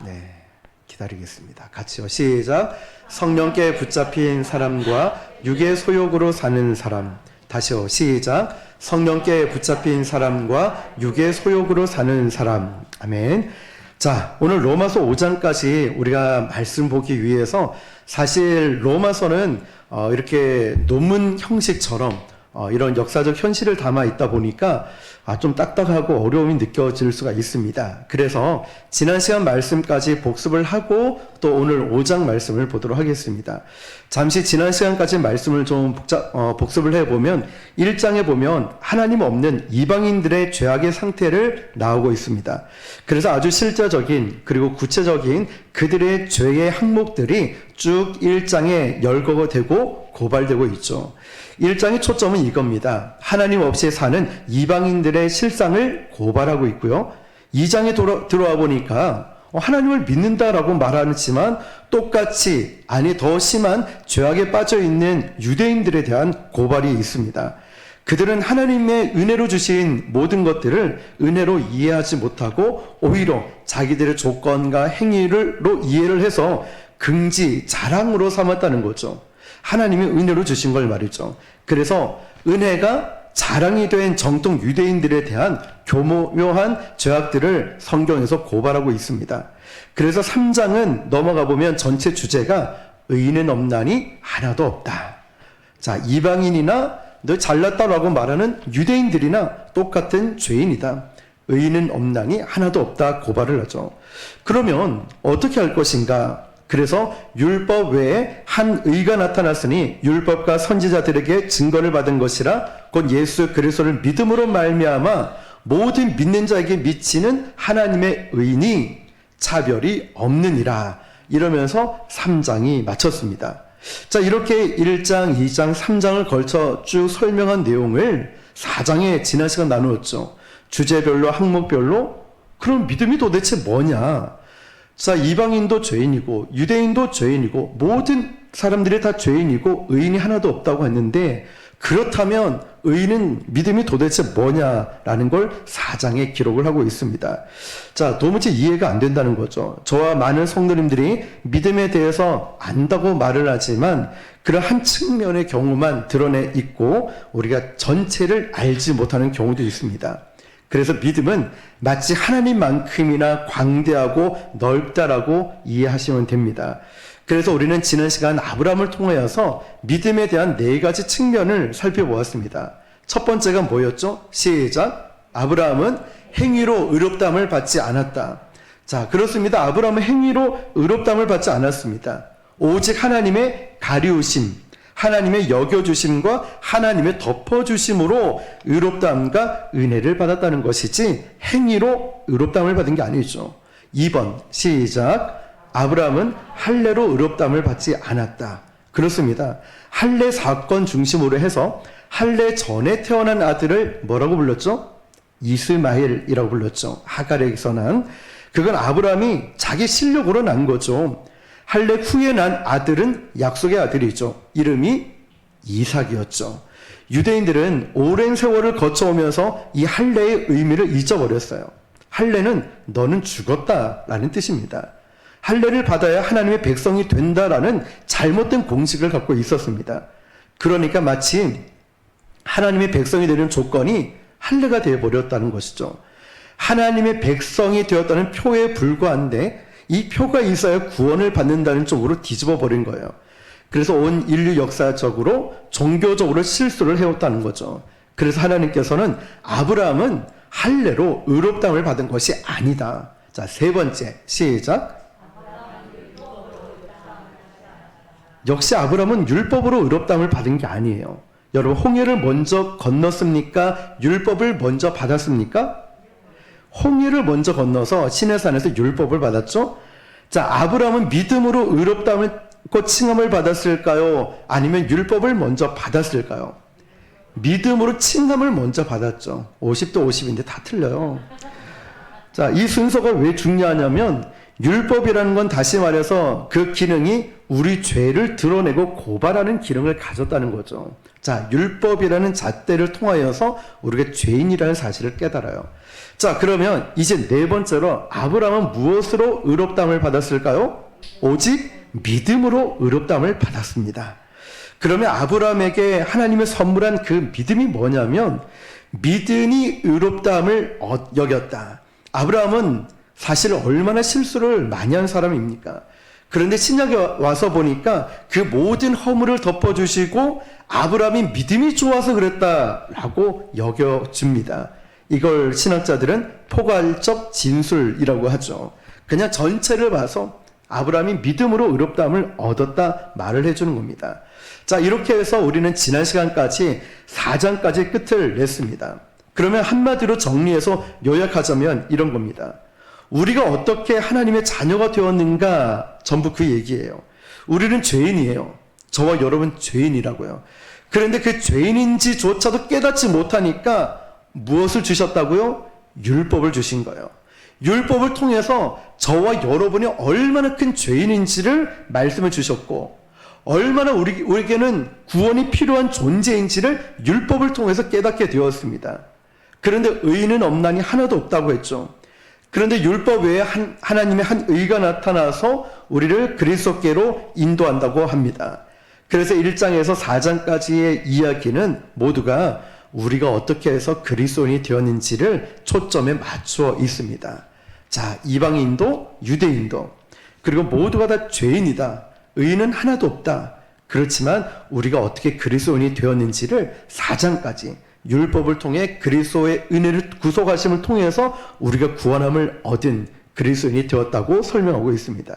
네, 기다리겠습니다. 같이요. 시작. 성령께 붙잡힌 사람과 육의 소욕으로 사는 사람. 다시요. 시작. 성령께 붙잡힌 사람과 육의 소욕으로 사는 사람. 아멘. 자, 오늘 로마서 5장까지 우리가 말씀 보기 위해서 사실 로마서는 이렇게 논문 형식처럼 이런 역사적 현실을 담아 있다 보니까 좀 딱딱하고 어려움이 느껴질 수가 있습니다. 그래서 지난 시간 말씀까지 복습을 하고 또 오늘 5장 말씀을 보도록 하겠습니다. 잠시 지난 시간까지 말씀을 좀 복습을 해보면 1장에 보면 하나님 없는 이방인들의 죄악의 상태를 나오고 있습니다. 그래서 아주 실제적인 그리고 구체적인 그들의 죄의 항목들이 쭉 1장에 열거되고 고발되고 있죠. 1장의 초점은 이겁니다. 하나님 없이 사는 이방인들의 실상을 고발하고 있고요. 2장에 들어와 보니까 하나님을 믿는다라고 말하지만 똑같이 더 심한 죄악에 빠져 있는 유대인들에 대한 고발이 있습니다. 그들은 하나님의 은혜로 주신 모든 것들을 은혜로 이해하지 못하고 오히려 자기들의 조건과 행위로 이해를 해서 긍지, 자랑으로 삼았다는 거죠. 하나님이 은혜로 주신 걸 말이죠. 그래서 은혜가 자랑이 된 정통 유대인들에 대한 교묘한 죄악들을 성경에서 고발하고 있습니다. 그래서 3장은 넘어가 보면 전체 주제가 의인은 없나니 하나도 없다. 자, 이방인이나 너 잘났다라고 말하는 유대인들이나 똑같은 죄인이다. 의인은 없나니 하나도 없다 고발을 하죠. 그러면 어떻게 할 것인가? 그래서 율법 외에 한 의가 나타났으니 율법과 선지자들에게 증거를 받은 것이라 곧 예수 그리스도를 믿음으로 말미암아 모든 믿는 자에게 미치는 하나님의 의인이 차별이 없느니라. 이러면서 3장이 마쳤습니다. 자, 이렇게 1장, 2장, 3장을 걸쳐 쭉 설명한 내용을 4장에 지난 시간 나누었죠. 주제별로 항목별로 그럼 믿음이 도대체 뭐냐? 자, 이방인도 죄인이고 유대인도 죄인이고 모든 사람들이 다 죄인이고 의인이 하나도 없다고 했는데 그렇다면 의인은 믿음이 도대체 뭐냐라는 걸 4장에 기록을 하고 있습니다. 자, 도무지 이해가 안 된다는 거죠. 저와 많은 성도님들이 믿음에 대해서 안다고 말을 하지만 그런 한 측면의 경우만 드러내 있고 우리가 전체를 알지 못하는 경우도 있습니다. 그래서 믿음은 마치 하나님만큼이나 광대하고 넓다라고 이해하시면 됩니다. 그래서 우리는 지난 시간 아브라함을 통하여서 믿음에 대한 4가지 측면을 살펴보았습니다. 첫 번째가 뭐였죠? 시작. 아브라함은 행위로 의롭다함을 받지 않았다. 자, 그렇습니다. 아브라함은 행위로 의롭다함을 받지 않았습니다. 오직 하나님의 가리우심, 하나님의 여겨주심과 하나님의 덮어주심으로 의롭다함과 은혜를 받았다는 것이지 행위로 의롭다함을 받은 게 아니죠. 2번 시작. 아브라함은 할례로 의롭다함을 받지 않았다. 그렇습니다. 할례 사건 중심으로 해서 할례 전에 태어난 아들을 뭐라고 불렀죠? 이스마엘이라고 불렀죠. 하갈에게서 난. 그건 아브라함이 자기 실력으로 난 거죠. 할례 후에 난 아들은 약속의 아들이죠. 이름이 이삭이었죠. 유대인들은 오랜 세월을 거쳐오면서 이 할례의 의미를 잊어버렸어요. 할례는 너는 죽었다라는 뜻입니다. 할례를 받아야 하나님의 백성이 된다라는 잘못된 공식을 갖고 있었습니다. 그러니까 마치 하나님의 백성이 되는 조건이 할례가 되어버렸다는 것이죠. 하나님의 백성이 되었다는 표에 불과한데 이 표가 있어야 구원을 받는다는 쪽으로 뒤집어 버린 거예요. 그래서 온 인류 역사적으로 종교적으로 실수를 해왔다는 거죠. 그래서 하나님께서는 아브라함은 할례로 의롭다함을 받은 것이 아니다. 자, 3번째 시작. 역시 아브라함은 율법으로 의롭다함을 받은 게 아니에요. 여러분, 홍해를 먼저 건넜습니까? 율법을 먼저 받았습니까? 홍해를 먼저 건너서 시내산에서 율법을 받았죠. 자, 아브라함은 믿음으로 의롭다함을 칭함을 받았을까요? 아니면 율법을 먼저 받았을까요? 믿음으로 칭함을 먼저 받았죠. 50도 50인데 다 틀려요. 자, 이 순서가 왜 중요하냐면 율법이라는 건 다시 말해서 그 기능이 우리 죄를 드러내고 고발하는 기능을 가졌다는 거죠. 자, 율법이라는 잣대를 통하여서 우리가 죄인이라는 사실을 깨달아요. 자, 그러면 이제 네 번째로 아브라함은 무엇으로 의롭다함을 받았을까요? 오직 믿음으로 의롭다함을 받았습니다. 그러면 아브라함에게 하나님이 선물한 그 믿음이 뭐냐면 믿음이 의롭다함을 여겼다. 아브라함은 사실 얼마나 실수를 많이 한 사람입니까? 그런데 신약에 와서 보니까 그 모든 허물을 덮어주시고 아브라함이 믿음이 좋아서 그랬다라고 여겨줍니다. 이걸 신학자들은 포괄적 진술이라고 하죠. 그냥 전체를 봐서 아브라함이 믿음으로 의롭다함을 얻었다 말을 해주는 겁니다. 자, 이렇게 해서 우리는 지난 시간까지 4장까지 끝을 냈습니다. 그러면 한마디로 정리해서 요약하자면 이런 겁니다. 우리가 어떻게 하나님의 자녀가 되었는가 전부 그 얘기예요. 우리는 죄인이에요. 저와 여러분 죄인이라고요. 그런데 그 죄인인지조차도 깨닫지 못하니까 무엇을 주셨다고요? 율법을 주신 거예요. 율법을 통해서 저와 여러분이 얼마나 큰 죄인인지를 말씀해 주셨고 얼마나 우리에게는 구원이 필요한 존재인지를 율법을 통해서 깨닫게 되었습니다. 그런데 의인은 없나니 하나도 없다고 했죠. 그런데 율법 외에 하나님의 한 의가 나타나서 우리를 그리스도께로 인도한다고 합니다. 그래서 1장에서 4장까지의 이야기는 모두가 우리가 어떻게 해서 그리스도인이 되었는지를 초점에 맞추어 있습니다. 자, 이방인도 유대인도 그리고 모두가 다 죄인이다. 의인은 하나도 없다. 그렇지만 우리가 어떻게 그리스도인이 되었는지를 4장까지 율법을 통해 그리스도의 은혜를 구속하심을 통해서 우리가 구원함을 얻은 그리스도인이 되었다고 설명하고 있습니다.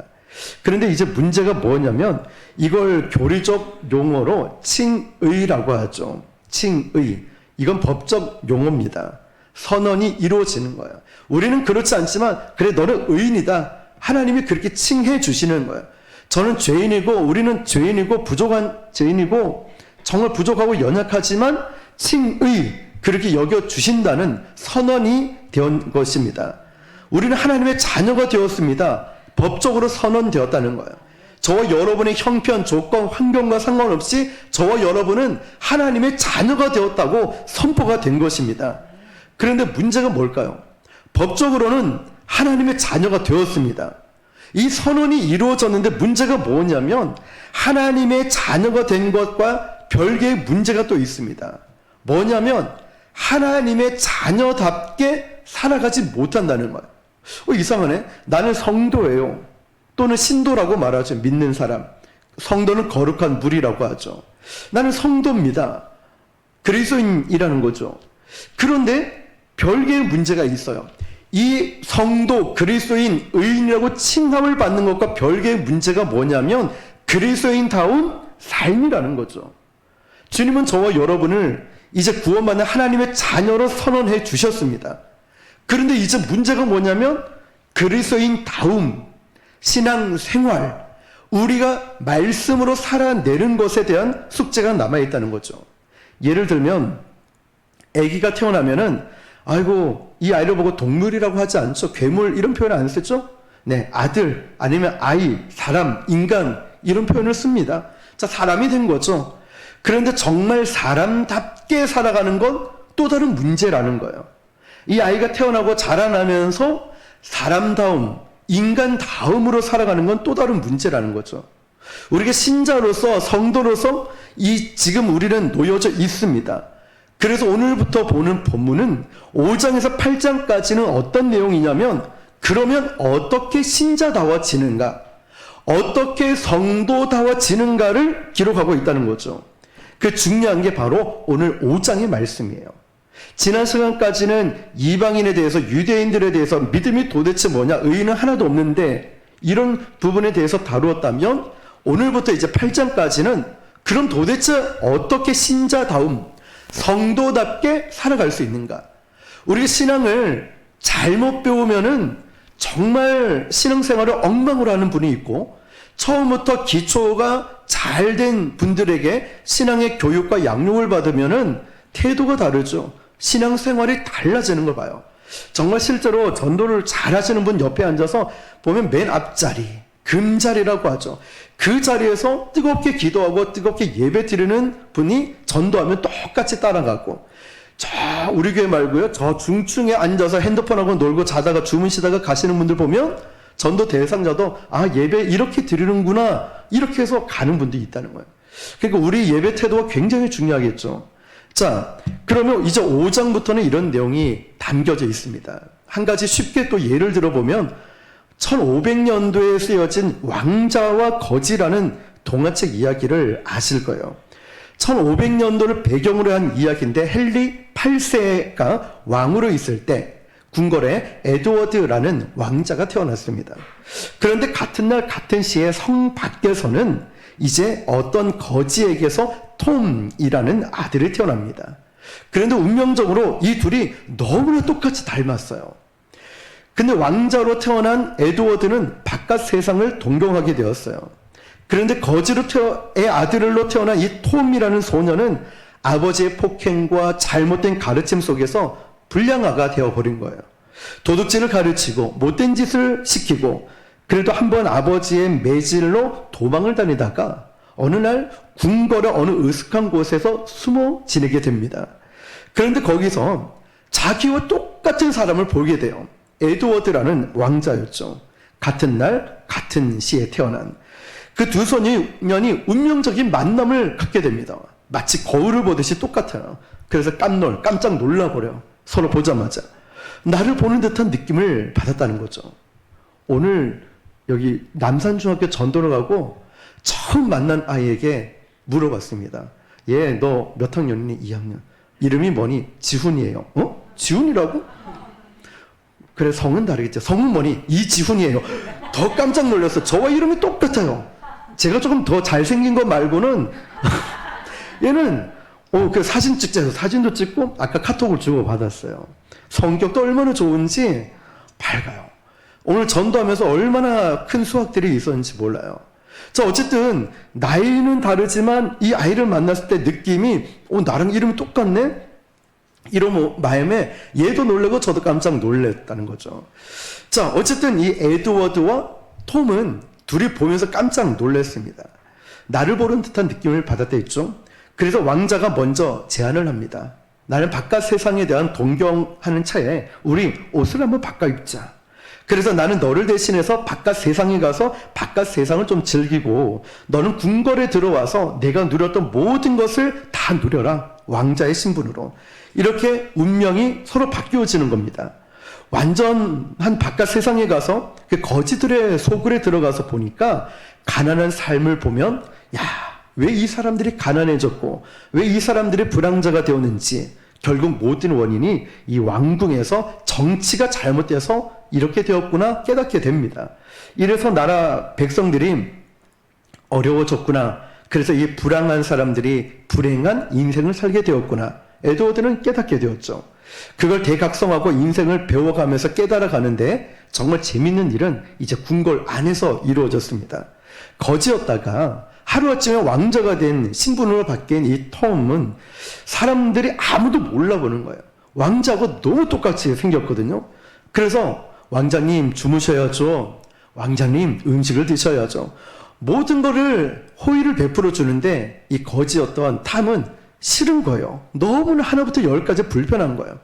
그런데 이제 문제가 뭐냐면 이걸 교리적 용어로 칭의라고 하죠. 칭의. 이건 법적 용어입니다. 선언이 이루어지는 거예요. 우리는 그렇지 않지만 그래 너는 의인이다. 하나님이 그렇게 칭해 주시는 거예요. 저는 죄인이고 우리는 죄인이고 부족한 죄인이고 정말 부족하고 연약하지만 칭의 그렇게 여겨주신다는 선언이 된 것입니다. 우리는 하나님의 자녀가 되었습니다. 법적으로 선언되었다는 거예요. 저와 여러분의 형편, 조건, 환경과 상관없이 저와 여러분은 하나님의 자녀가 되었다고 선포가 된 것입니다. 그런데 문제가 뭘까요? 법적으로는 하나님의 자녀가 되었습니다. 이 선언이 이루어졌는데 문제가 뭐냐면 하나님의 자녀가 된 것과 별개의 문제가 또 있습니다. 뭐냐면 하나님의 자녀답게 살아가지 못한다는 거예요. 이상하네. 나는 성도예요. 또는 신도라고 말하죠. 믿는 사람. 성도는 거룩한 물이라고 하죠. 나는 성도입니다. 그리스도인이라는 거죠. 그런데 별개의 문제가 있어요. 이 성도, 그리스도인, 의인이라고 칭함을 받는 것과 별개의 문제가 뭐냐면 그리스도인다운 삶이라는 거죠. 주님은 저와 여러분을 이제 구원받는 하나님의 자녀로 선언해 주셨습니다. 그런데 이제 문제가 뭐냐면 그리스도인다움, 신앙생활, 우리가 말씀으로 살아내는 것에 대한 숙제가 남아있다는 거죠. 예를 들면 아기가 태어나면은 아이고 이 아이를 보고 동물이라고 하지 않죠. 괴물 이런 표현 안 쓰죠. 네, 아들 아니면 아이, 사람, 인간 이런 표현을 씁니다. 자, 사람이 된 거죠. 그런데 정말 사람답게 살아가는 건 또 다른 문제라는 거예요. 이 아이가 태어나고 자라나면서 사람다움, 인간다움으로 살아가는 건 또 다른 문제라는 거죠. 우리가 신자로서 성도로서 지금 우리는 놓여져 있습니다. 그래서 오늘부터 보는 본문은 5장에서 8장까지는 어떤 내용이냐면 그러면 어떻게 신자다워지는가, 어떻게 성도다워지는가를 기록하고 있다는 거죠. 그 중요한 게 바로 오늘 5장의 말씀이에요. 지난 시간까지는 이방인에 대해서 유대인들에 대해서 믿음이 도대체 뭐냐, 의인은 하나도 없는데 이런 부분에 대해서 다루었다면 오늘부터 이제 8장까지는 그럼 도대체 어떻게 신자다움, 성도답게 살아갈 수 있는가? 우리 신앙을 잘못 배우면은 정말 신앙생활을 엉망으로 하는 분이 있고 처음부터 기초가 잘 된 분들에게 신앙의 교육과 양육을 받으면은 태도가 다르죠. 신앙생활이 달라지는 걸 봐요. 정말 실제로 전도를 잘 하시는 분 옆에 앉아서 보면 맨 앞자리, 금자리라고 하죠. 그 자리에서 뜨겁게 기도하고 뜨겁게 예배 드리는 분이 전도하면 똑같이 따라가고, 저 우리 교회 말고요, 저 중층에 앉아서 핸드폰하고 놀고 자다가 주무시다가 가시는 분들 보면 전도 대상자도 예배 이렇게 드리는구나 이렇게 해서 가는 분도 있다는 거예요. 그러니까 우리 예배 태도가 굉장히 중요하겠죠. 자, 그러면 이제 5장부터는 이런 내용이 담겨져 있습니다. 한 가지 쉽게 또 예를 들어보면 1500년도에 쓰여진 왕자와 거지라는 동화책 이야기를 아실 거예요. 1500년도를 배경으로 한 이야기인데 헨리 8세가 왕으로 있을 때 궁궐에 에드워드라는 왕자가 태어났습니다. 그런데 같은 날 같은 시에 성 밖에서는 이제 어떤 거지에게서 톰이라는 아들이 태어납니다. 그런데 운명적으로 이 둘이 너무나 똑같이 닮았어요. 근데 왕자로 태어난 에드워드는 바깥 세상을 동경하게 되었어요. 그런데 거지의 아들로 태어난 이 톰이라는 소녀는 아버지의 폭행과 잘못된 가르침 속에서 불량아가 되어버린 거예요. 도둑질을 가르치고 못된 짓을 시키고, 그래도 한번 아버지의 매질로 도망을 다니다가 어느 날 궁궐의 어느 으슥한 곳에서 숨어 지내게 됩니다. 그런데 거기서 자기와 똑같은 사람을 보게 돼요. 에드워드라는 왕자였죠. 같은 날 같은 시에 태어난 그 두 소년이 운명적인 만남을 갖게 됩니다. 마치 거울을 보듯이 똑같아요. 그래서 깜짝 놀라버려요. 서로 보자마자 나를 보는 듯한 느낌을 받았다는 거죠. 오늘 여기 남산중학교 전도를 가고 처음 만난 아이에게 물어봤습니다. 얘 너 몇 학년이니? 2학년. 이름이 뭐니? 지훈이에요. 지훈이라고? 그래, 성은 다르겠죠. 성은 뭐니? 이지훈이에요. 더 깜짝 놀랐어. 저와 이름이 똑같아요. 제가 조금 더 잘생긴 것 말고는 얘는 그 사진 찍자 해서 사진도 찍고 아까 카톡을 주고 받았어요. 성격도 얼마나 좋은지 밝아요. 오늘 전도하면서 얼마나 큰 수확들이 있었는지 몰라요. 자, 어쨌든 나이는 다르지만 이 아이를 만났을 때 느낌이 나랑 이름이 똑같네? 이런 마음에 얘도 놀라고 저도 깜짝 놀랐다는 거죠. 자, 어쨌든 이 에드워드와 톰은 둘이 보면서 깜짝 놀랐습니다. 나를 보는 듯한 느낌을 받았다 했죠. 그래서 왕자가 먼저 제안을 합니다. 나는 바깥 세상에 대한 동경하는 차에 우리 옷을 한번 바꿔 입자. 그래서 나는 너를 대신해서 바깥 세상에 가서 바깥 세상을 좀 즐기고, 너는 궁궐에 들어와서 내가 누렸던 모든 것을 다 누려라. 왕자의 신분으로. 이렇게 운명이 서로 바뀌어지는 겁니다. 완전한 바깥 세상에 가서 그 거지들의 소굴에 들어가서 보니까 가난한 삶을 보면, 왜 이 사람들이 가난해졌고 왜 이 사람들이 불황자가 되었는지, 결국 모든 원인이 이 왕궁에서 정치가 잘못돼서 이렇게 되었구나 깨닫게 됩니다. 이래서 나라 백성들이 어려워졌구나. 그래서 이 불황한 사람들이 불행한 인생을 살게 되었구나. 에드워드는 깨닫게 되었죠. 그걸 대각성하고 인생을 배워가면서 깨달아 가는데 정말 재밌는 일은 이제 궁궐 안에서 이루어졌습니다. 거지였다가 하루아침에 왕자가 된 신분으로 바뀐 이 톰은 사람들이 아무도 몰라보는 거예요. 왕자하고 너무 똑같이 생겼거든요. 그래서 왕자님 주무셔야죠. 왕자님 음식을 드셔야죠. 모든 거를 호의를 베풀어 주는데 이 거지였던 탐은 싫은 거예요. 너무나 하나부터 열까지 불편한 거예요.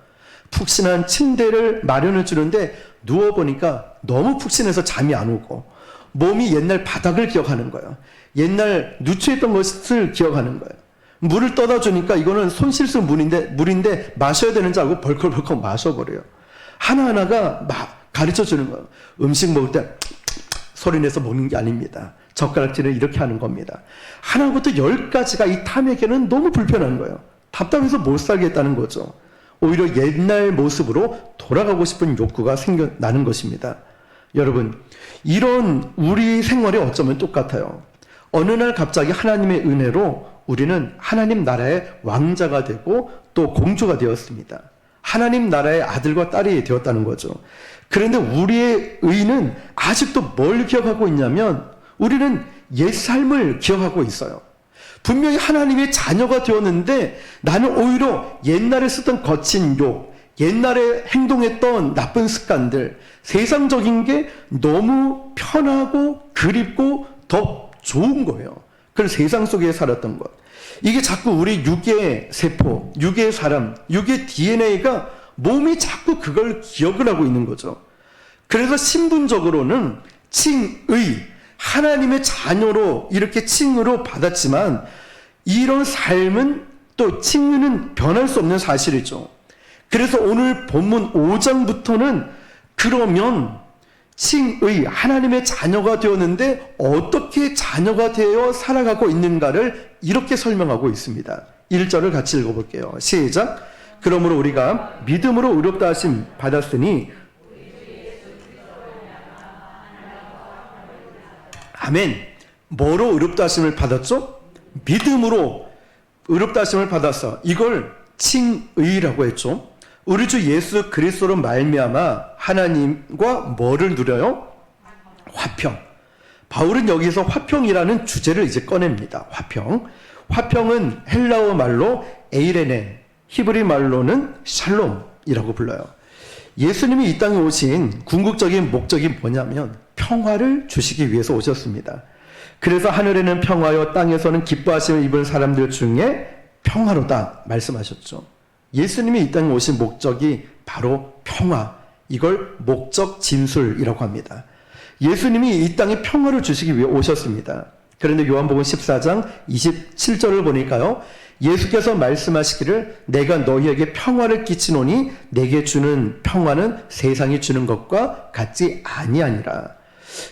푹신한 침대를 마련해 주는데 누워보니까 너무 푹신해서 잠이 안 오고, 몸이 옛날 바닥을 기억하는 거예요. 옛날 누추했던 것을 기억하는 거예요. 물을 떠다 주니까 이거는 손 씻을 물인데 마셔야 되는 줄 알고 벌컥벌컥 마셔버려요. 하나하나가 가르쳐 주는 거예요. 음식 먹을 때 소리 내서 먹는 게 아닙니다. 젓가락질을 이렇게 하는 겁니다. 하나부터 열까지가 이 탐에게는 너무 불편한 거예요. 답답해서 못 살겠다는 거죠. 오히려 옛날 모습으로 돌아가고 싶은 욕구가 생겨나는 것입니다. 여러분, 이런 우리 생활이 어쩌면 똑같아요. 어느 날 갑자기 하나님의 은혜로 우리는 하나님 나라의 왕자가 되고 또 공주가 되었습니다. 하나님 나라의 아들과 딸이 되었다는 거죠. 그런데 우리의 의는 아직도 뭘 기억하고 있냐면, 우리는 옛 삶을 기억하고 있어요. 분명히 하나님의 자녀가 되었는데 나는 오히려 옛날에 쓰던 거친 욕, 옛날에 행동했던 나쁜 습관들, 세상적인 게 너무 편하고 그립고 더 좋은 거예요. 그래서 세상 속에 살았던 것. 이게 자꾸 우리 육의 세포, 육의 사람, 육의 DNA가 몸이 자꾸 그걸 기억을 하고 있는 거죠. 그래서 신분적으로는 칭의, 하나님의 자녀로 이렇게 칭의로 받았지만 이런 삶은 또 칭의는 변할 수 없는 사실이죠. 그래서 오늘 본문 5장부터는 그러면 칭의, 하나님의 자녀가 되었는데 어떻게 자녀가 되어 살아가고 있는가를 이렇게 설명하고 있습니다. 1절을 같이 읽어볼게요. 시작. 그러므로 우리가 믿음으로 의롭다 하심 받았으니 아멘. 뭐로 의롭다 하심을 받았죠? 믿음으로 의롭다 하심을 받았어. 이걸 칭의라고 했죠. 우리 주 예수 그리스도로 말미암아 하나님과 뭐를 누려요? 화평. 바울은 여기서 화평이라는 주제를 이제 꺼냅니다. 화평. 화평은 헬라어 말로 에이레네, 히브리 말로는 샬롬이라고 불러요. 예수님이 이 땅에 오신 궁극적인 목적이 뭐냐면 평화를 주시기 위해서 오셨습니다. 그래서 하늘에는 평화요 땅에서는 기뻐하심을 입은 사람들 중에 평화로다 말씀하셨죠. 예수님이 이 땅에 오신 목적이 바로 평화. 이걸 목적 진술이라고 합니다. 예수님이 이 땅에 평화를 주시기 위해 오셨습니다. 그런데 요한복음 14장 27절을 보니까요. 예수께서 말씀하시기를 내가 너희에게 평화를 끼치노니 내게 주는 평화는 세상이 주는 것과 같지 아니하니라.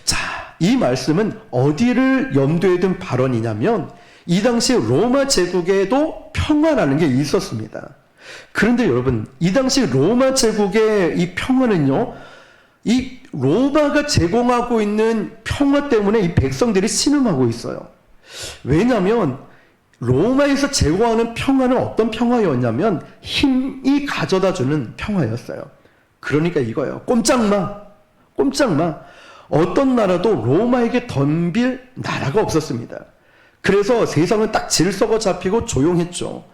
자, 이 말씀은 어디를 염두에 둔 발언이냐면 이 당시 로마 제국에도 평화라는 게 있었습니다. 그런데 여러분, 이 당시 로마 제국의 이 평화는요, 이 로마가 제공하고 있는 평화 때문에 이 백성들이 신음하고 있어요. 왜냐하면 로마에서 제공하는 평화는 어떤 평화였냐면 힘이 가져다주는 평화였어요. 그러니까 이거예요. 꼼짝마. 어떤 나라도 로마에게 덤빌 나라가 없었습니다. 그래서 세상은 딱 질서가 잡히고 조용했죠.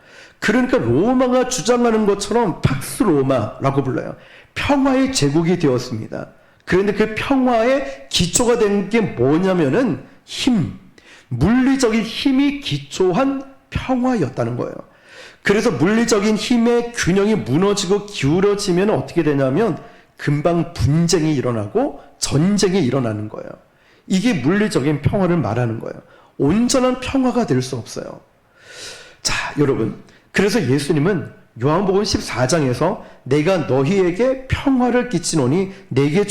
그러니까 로마가 주장하는 것처럼 팍스 로마라고 불러요. 평화의 제국이 되었습니다. 그런데 그 평화의 기초가 된 게 뭐냐면은 힘, 물리적인 힘이 기초한 평화였다는 거예요. 그래서 물리적인 힘의 균형이 무너지고 기울어지면 어떻게 되냐면 금방 분쟁이 일어나고 전쟁이 일어나는 거예요. 이게 물리적인 평화를 말하는 거예요. 온전한 평화가 될 수 없어요. 자, 여러분. 그래서 예수님은 요한복음 14장에서 내가 너희에게 평화를 끼치노니 내가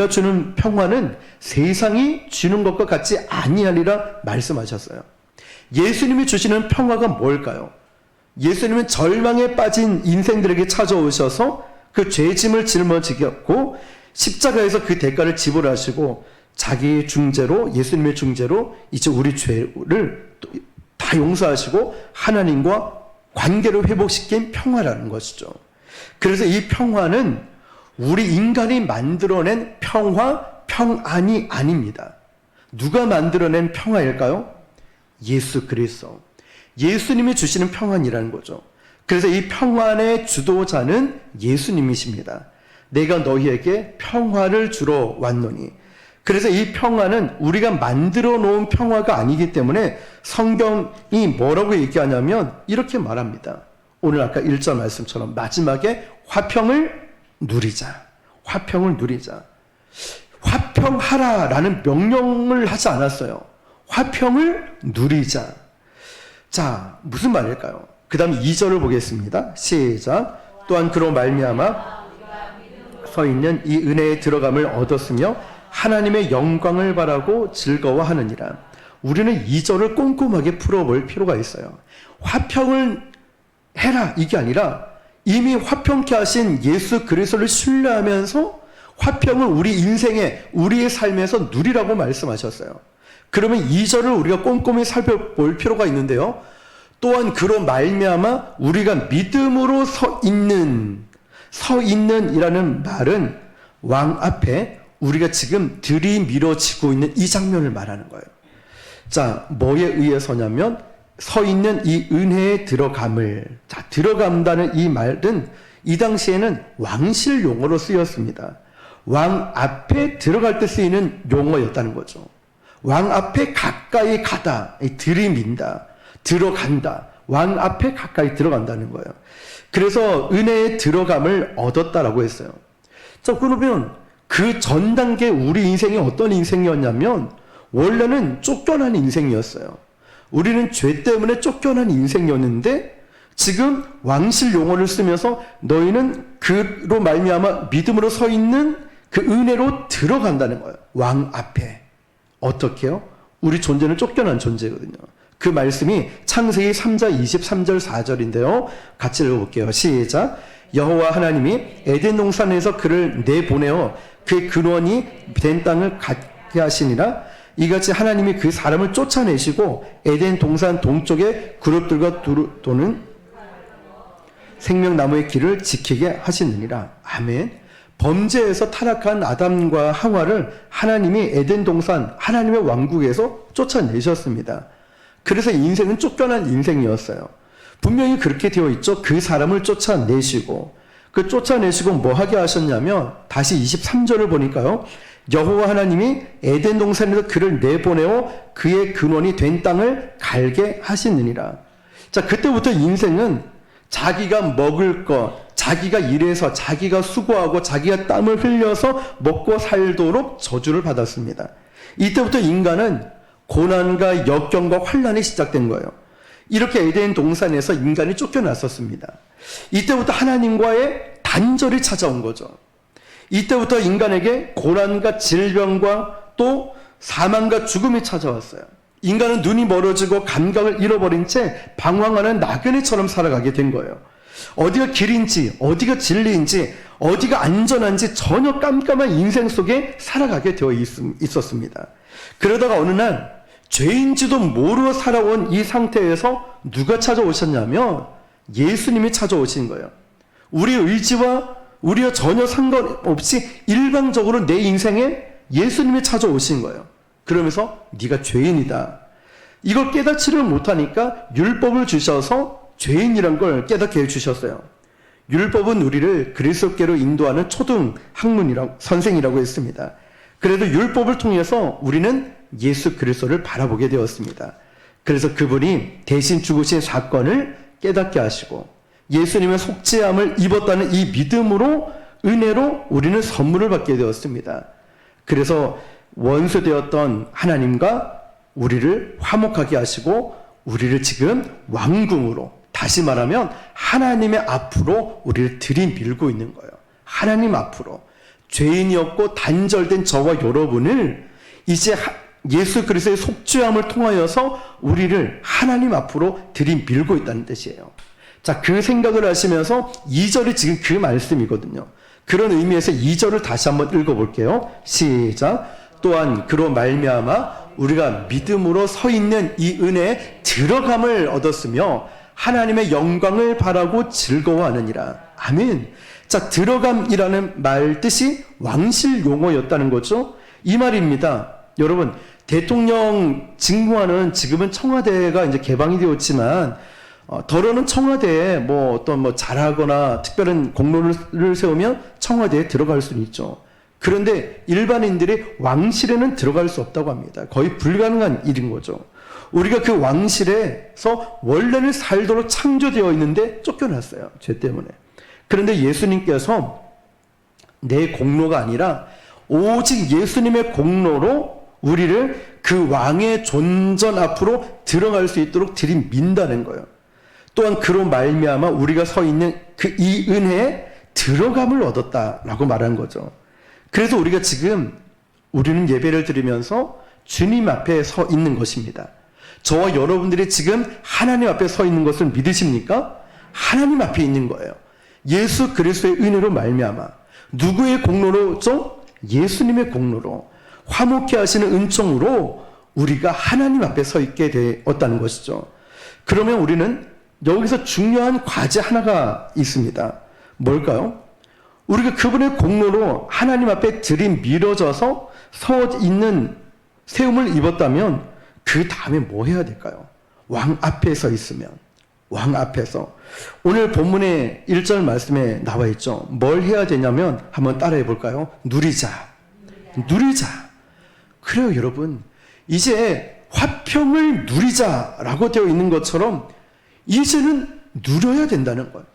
주는 평화는 세상이 주는 것과 같지 아니하리라 말씀하셨어요. 예수님이 주시는 평화가 뭘까요? 예수님은 절망에 빠진 인생들에게 찾아오셔서 그 죄짐을 짊어지셨고 십자가에서 그 대가를 지불하시고 자기의 중재로, 예수님의 중재로 이제 우리 죄를 다 용서하시고 하나님과 관계를 회복시킨 평화라는 것이죠. 그래서 이 평화는 우리 인간이 만들어낸 평안이 아닙니다. 누가 만들어낸 평화일까요? 예수 그리스도. 예수님이 주시는 평안이라는 거죠. 그래서 이 평안의 주도자는 예수님이십니다. 내가 너희에게 평화를 주러 왔노니. 그래서 이 평화는 우리가 만들어 놓은 평화가 아니기 때문에 성경이 뭐라고 얘기하냐면 이렇게 말합니다. 오늘 아까 1절 말씀처럼 마지막에 화평을 누리자. 화평을 누리자. 화평하라라는 명령을 하지 않았어요. 화평을 누리자. 자, 무슨 말일까요? 그 다음 2절을 보겠습니다. 시작. 또한 그로 말미암아 서 있는 이 은혜에 들어감을 얻었으며 하나님의 영광을 바라고 즐거워하느니라. 우리는 2절을 꼼꼼하게 풀어볼 필요가 있어요. 화평을 해라 이게 아니라 이미 화평케 하신 예수 그리스도를 신뢰하면서 화평을 우리 인생에 우리의 삶에서 누리라고 말씀하셨어요. 그러면 2절을 우리가 꼼꼼히 살펴볼 필요가 있는데요. 또한 그로 말미암아 우리가 믿음으로 서 있는이라는 말은 왕 앞에 우리가 지금 들이밀어지고 있는 이 장면을 말하는 거예요. 자, 뭐에 의해서냐면 서 있는 이 은혜에 들어감을. 자, 들어간다는 이 말은 이 당시에는 왕실 용어로 쓰였습니다. 왕 앞에 들어갈 때 쓰이는 용어였다는 거죠. 왕 앞에 가까이 가다, 들이민다, 들어간다. 왕 앞에 가까이 들어간다는 거예요. 그래서 은혜의 들어감을 얻었다라고 했어요. 자, 그러면 그 전 단계 우리 인생이 어떤 인생이었냐면 원래는 쫓겨난 인생이었어요. 우리는 죄 때문에 쫓겨난 인생이었는데 지금 왕실 용어를 쓰면서 너희는 그로 말미암아 믿음으로 서 있는 그 은혜로 들어간다는 거예요. 왕 앞에. 어떻게요? 우리 존재는 쫓겨난 존재거든요. 그 말씀이 창세기 3장 23절 4절인데요. 같이 읽어볼게요. 시작. 여호와 하나님이 에덴 동산에서 그를 내보내어 그의 근원이 된 땅을 갖게 하시니라. 이같이 하나님이 그 사람을 쫓아내시고 에덴 동산 동쪽에 그룹들과 도는 생명나무의 길을 지키게 하시느니라. 아멘. 범죄에서 타락한 아담과 하와를 하나님이 에덴 동산 하나님의 왕국에서 쫓아내셨습니다. 그래서 인생은 쫓겨난 인생이었어요. 분명히 그렇게 되어 있죠. 그 사람을 쫓아내시고 뭐 하게 하셨냐면 다시 23절을 보니까요. 여호와 하나님이 에덴 동산에서 그를 내보내어 그의 근원이 된 땅을 갈게 하시느니라. 자, 그때부터 인생은 자기가 먹을 것, 자기가 일해서 자기가 수고하고 자기가 땀을 흘려서 먹고 살도록 저주를 받았습니다. 이때부터 인간은 고난과 역경과 환난이 시작된 거예요. 이렇게 에덴 동산에서 인간이 쫓겨났었습니다. 이때부터 하나님과의 단절이 찾아온 거죠. 이때부터 인간에게 고난과 질병과 또 사망과 죽음이 찾아왔어요. 인간은 눈이 멀어지고 감각을 잃어버린 채 방황하는 나그네처럼 살아가게 된 거예요. 어디가 길인지, 어디가 진리인지, 어디가 안전한지 전혀 깜깜한 인생 속에 살아가게 되어 있었습니다. 그러다가 어느 날 죄인지도 모르고 살아온 이 상태에서 누가 찾아오셨냐면 예수님이 찾아오신 거예요. 우리의 의지와 우리와 전혀 상관없이 일방적으로 내 인생에 예수님이 찾아오신 거예요. 그러면서 네가 죄인이다. 이걸 깨닫지를 못하니까 율법을 주셔서 죄인이란 걸 깨닫게 해주셨어요. 율법은 우리를 그리스도께로 인도하는 초등 학문이라고 선생이라고 했습니다. 그래도 율법을 통해서 우리는 예수 그리스도를 바라보게 되었습니다. 그래서 그분이 대신 죽으신 사건을 깨닫게 하시고 예수님의 속죄함을 입었다는 이 믿음으로 은혜로 우리는 선물을 받게 되었습니다. 그래서 원수되었던 하나님과 우리를 화목하게 하시고 우리를 지금 왕궁으로, 다시 말하면 하나님의 앞으로 우리를 들이밀고 있는 거예요. 하나님 앞으로. 죄인이었고 단절된 저와 여러분을 이제 예수 그리스도의 속죄함을 통하여서 우리를 하나님 앞으로 들이밀고 있다는 뜻이에요. 자, 그 생각을 하시면서 2절이 지금 그 말씀이거든요. 그런 의미에서 2절을 다시 한번 읽어볼게요. 시작. 또한 그로 말미암아 우리가 믿음으로 서 있는 이 은혜에 들어감을 얻었으며 하나님의 영광을 바라고 즐거워하느니라. 아멘. 자, 들어감이라는 말 뜻이 왕실 용어였다는 거죠. 이 말입니다. 여러분, 대통령 직무하는 지금은 청와대가 이제 개방이 되었지만 더러는 청와대에 잘하거나 특별한 공로를 세우면 청와대에 들어갈 수는 있죠. 그런데 일반인들이 왕실에는 들어갈 수 없다고 합니다. 거의 불가능한 일인 거죠. 우리가 그 왕실에서 원래는 살도록 창조되어 있는데 쫓겨났어요. 죄 때문에. 그런데 예수님께서 내 공로가 아니라 오직 예수님의 공로로 우리를 그 왕의 존전 앞으로 들어갈 수 있도록 들이민다는 거예요. 또한 그로 말미암아 우리가 서 있는 그 이 은혜에 들어감을 얻었다라고 말한 거죠. 그래서 우리가 지금 우리는 예배를 드리면서 주님 앞에 서 있는 것입니다. 저와 여러분들이 지금 하나님 앞에 서 있는 것을 믿으십니까? 하나님 앞에 있는 거예요. 예수 그리스도의 은혜로 말미암아. 누구의 공로로죠? 예수님의 공로로 화목케 하시는 은총으로 우리가 하나님 앞에 서 있게 되었다는 것이죠. 그러면 우리는 여기서 중요한 과제 하나가 있습니다. 뭘까요? 우리가 그분의 공로로 하나님 앞에 들이밀어져서 서 있는 세움을 입었다면 그 다음에 뭐 해야 될까요? 왕 앞에 서 있으면 왕 앞에서. 오늘 본문의 1절 말씀에 나와 있죠. 뭘 해야 되냐면 한번 따라해 볼까요? 누리자. 그래요, 여러분. 이제 화평을 누리자라고 되어 있는 것처럼 이제는 누려야 된다는 거예요.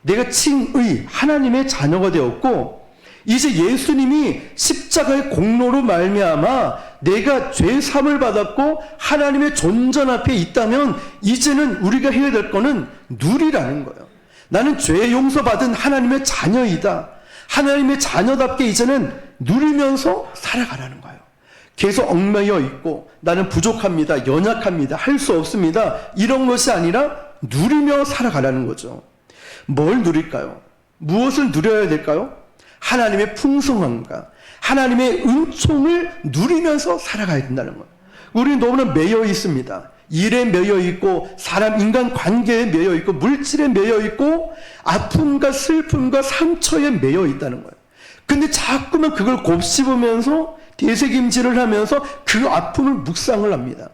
내가 칭의 하나님의 자녀가 되었고 이제 예수님이 십자가의 공로로 말미암아 내가 죄 사함을 받았고 하나님의 존전 앞에 있다면 이제는 우리가 해야 될 거는 누리라는 거예요. 나는 죄 용서받은 하나님의 자녀이다. 하나님의 자녀답게 이제는 누리면서 살아가라는 거예요. 계속 얽매여 있고 나는 부족합니다. 연약합니다. 할 수 없습니다. 이런 것이 아니라 누리며 살아가라는 거죠. 뭘 누릴까요? 무엇을 누려야 될까요? 하나님의 풍성함과 하나님의 은총을 누리면서 살아가야 된다는 거예요. 우리는 너무나 매여 있습니다. 일에 매여 있고 사람 인간 관계에 매여 있고 물질에 매여 있고 아픔과 슬픔과 상처에 매여 있다는 거예요. 근데 자꾸만 그걸 곱씹으면서 되새김질을 하면서 그 아픔을 묵상을 합니다.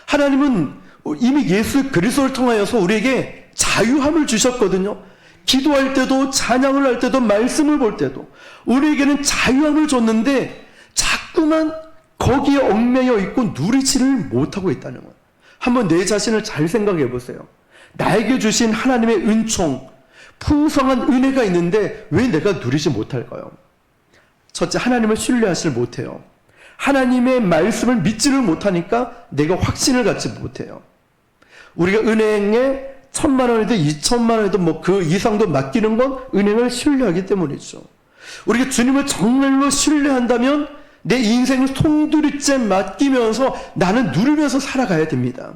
하나님은 이미 예수 그리스도를 통하여서 우리에게 자유함을 주셨거든요. 기도할 때도 찬양을 할 때도 말씀을 볼 때도 우리에게는 자유함을 줬는데 자꾸만 거기에 얽매여 있고 누리지를 못하고 있다는 거예요. 한번 내 자신을 잘 생각해 보세요. 나에게 주신 하나님의 은총, 풍성한 은혜가 있는데 왜 내가 누리지 못할까요? 첫째, 하나님을 신뢰하지 못해요. 하나님의 말씀을 믿지를 못하니까 내가 확신을 갖지 못해요. 우리가 은행에 1,000만 원이든 2,000만 원이든 뭐 그 이상도 맡기는 건 은행을 신뢰하기 때문이죠. 우리가 주님을 정말로 신뢰한다면 내 인생을 송두리째 맡기면서 나는 누리면서 살아가야 됩니다.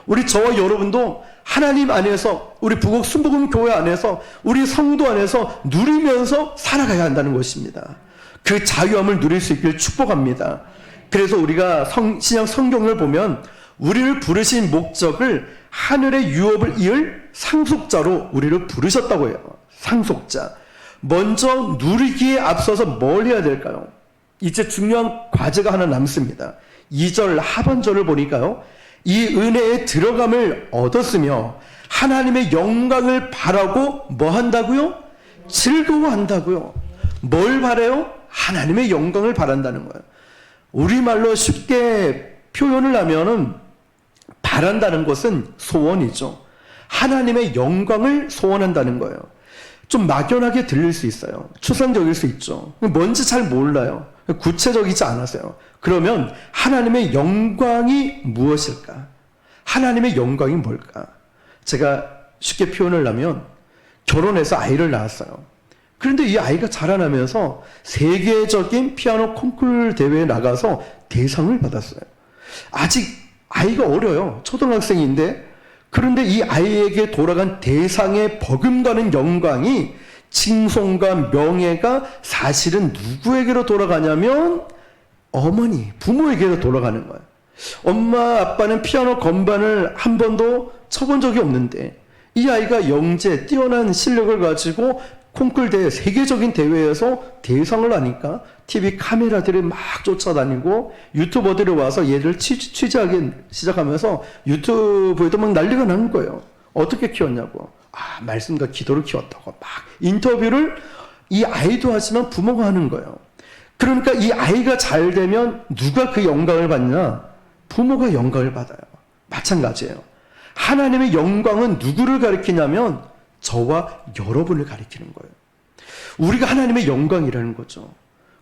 우리 저와 여러분도 하나님 안에서 우리 부곡 순복음 교회 안에서 우리 성도 안에서 누리면서 살아가야 한다는 것입니다. 그 자유함을 누릴 수 있길 축복합니다. 그래서 우리가 신약 성경을 보면 우리를 부르신 목적을 하늘의 유업을 이을 상속자로 우리를 부르셨다고 해요. 상속자. 먼저 누리기에 앞서서 뭘 해야 될까요? 이제 중요한 과제가 하나 남습니다. 2절 하반절을 보니까요. 이 은혜에 들어감을 얻었으며 하나님의 영광을 바라고 뭐 한다고요? 즐거워한다고요. 뭘 바라요? 하나님의 영광을 바란다는 거예요. 우리말로 쉽게 표현을 하면은 바란다는 것은 소원이죠. 하나님의 영광을 소원한다는 거예요. 좀 막연하게 들릴 수 있어요. 추상적일 수 있죠. 뭔지 잘 몰라요. 구체적이지 않아서요. 그러면 하나님의 영광이 무엇일까? 하나님의 영광이 뭘까? 제가 쉽게 표현을 하면 결혼해서 아이를 낳았어요. 그런데 이 아이가 자라나면서 세계적인 피아노 콩쿠르 대회에 나가서 대상을 받았어요. 아직 아이가 어려요. 초등학생인데. 그런데 이 아이에게 돌아간 대상의 버금가는 영광이 칭송과 명예가 사실은 누구에게로 돌아가냐면 어머니, 부모에게로 돌아가는 거예요. 엄마, 아빠는 피아노 건반을 한 번도 쳐본 적이 없는데 이 아이가 영재, 뛰어난 실력을 가지고 콩쿨 대회, 세계적인 대회에서 대상을 하니까 TV 카메라들이 막 쫓아다니고 유튜버들이 와서 얘를 취재하기 시작하면서 유튜브에도 막 난리가 나는 거예요. 어떻게 키웠냐고. 말씀과 기도를 키웠다고 막 인터뷰를 이 아이도 하지만 부모가 하는 거예요. 그러니까 이 아이가 잘 되면 누가 그 영광을 받냐? 부모가 영광을 받아요. 마찬가지예요. 하나님의 영광은 누구를 가리키냐면 저와 여러분을 가리키는 거예요. 우리가 하나님의 영광이라는 거죠.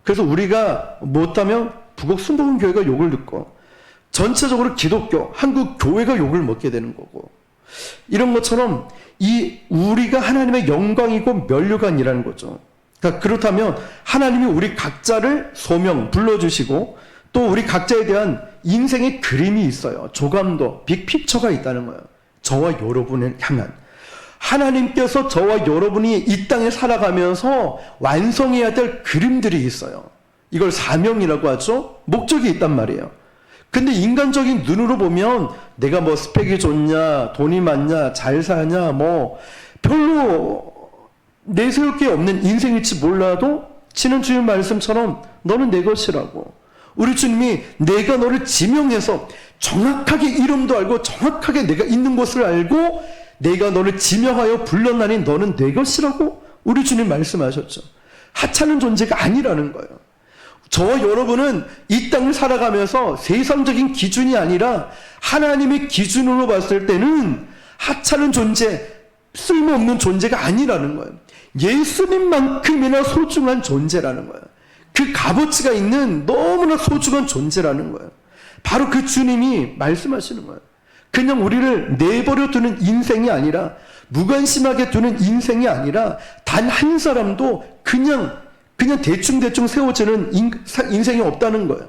그래서 우리가 못하면 부곡 순복음 교회가 욕을 듣고 전체적으로 기독교, 한국 교회가 욕을 먹게 되는 거고 이런 것처럼 이 우리가 하나님의 영광이고 면류관이라는 거죠. 그러니까 그렇다면 하나님이 우리 각자를 소명 불러주시고 또 우리 각자에 대한 인생의 그림이 있어요. 조감도, 빅픽처가 있다는 거예요. 저와 여러분을 향한. 하나님께서 저와 여러분이 이 땅에 살아가면서 완성해야 될 그림들이 있어요. 이걸 사명이라고 하죠. 목적이 있단 말이에요. 근데 인간적인 눈으로 보면 내가 뭐 스펙이 좋냐, 돈이 많냐, 잘 사냐, 뭐 별로 내세울 게 없는 인생일지 몰라도 지난 주님 말씀처럼 너는 내 것이라고. 우리 주님이 내가 너를 지명해서 정확하게 이름도 알고 정확하게 내가 있는 곳을 알고 내가 너를 지명하여 불렀나니 너는 내 것이라고 우리 주님 말씀하셨죠. 하찮은 존재가 아니라는 거예요. 저와 여러분은 이 땅을 살아가면서 세상적인 기준이 아니라 하나님의 기준으로 봤을 때는 하찮은 존재, 쓸모없는 존재가 아니라는 거예요. 예수님만큼이나 소중한 존재라는 거예요. 그 값어치가 있는 너무나 소중한 존재라는 거예요. 바로 그 주님이 말씀하시는 거예요. 그냥 우리를 내버려 두는 인생이 아니라, 무관심하게 두는 인생이 아니라, 단 한 사람도 그냥 대충 세워지는 인생이 없다는 거예요.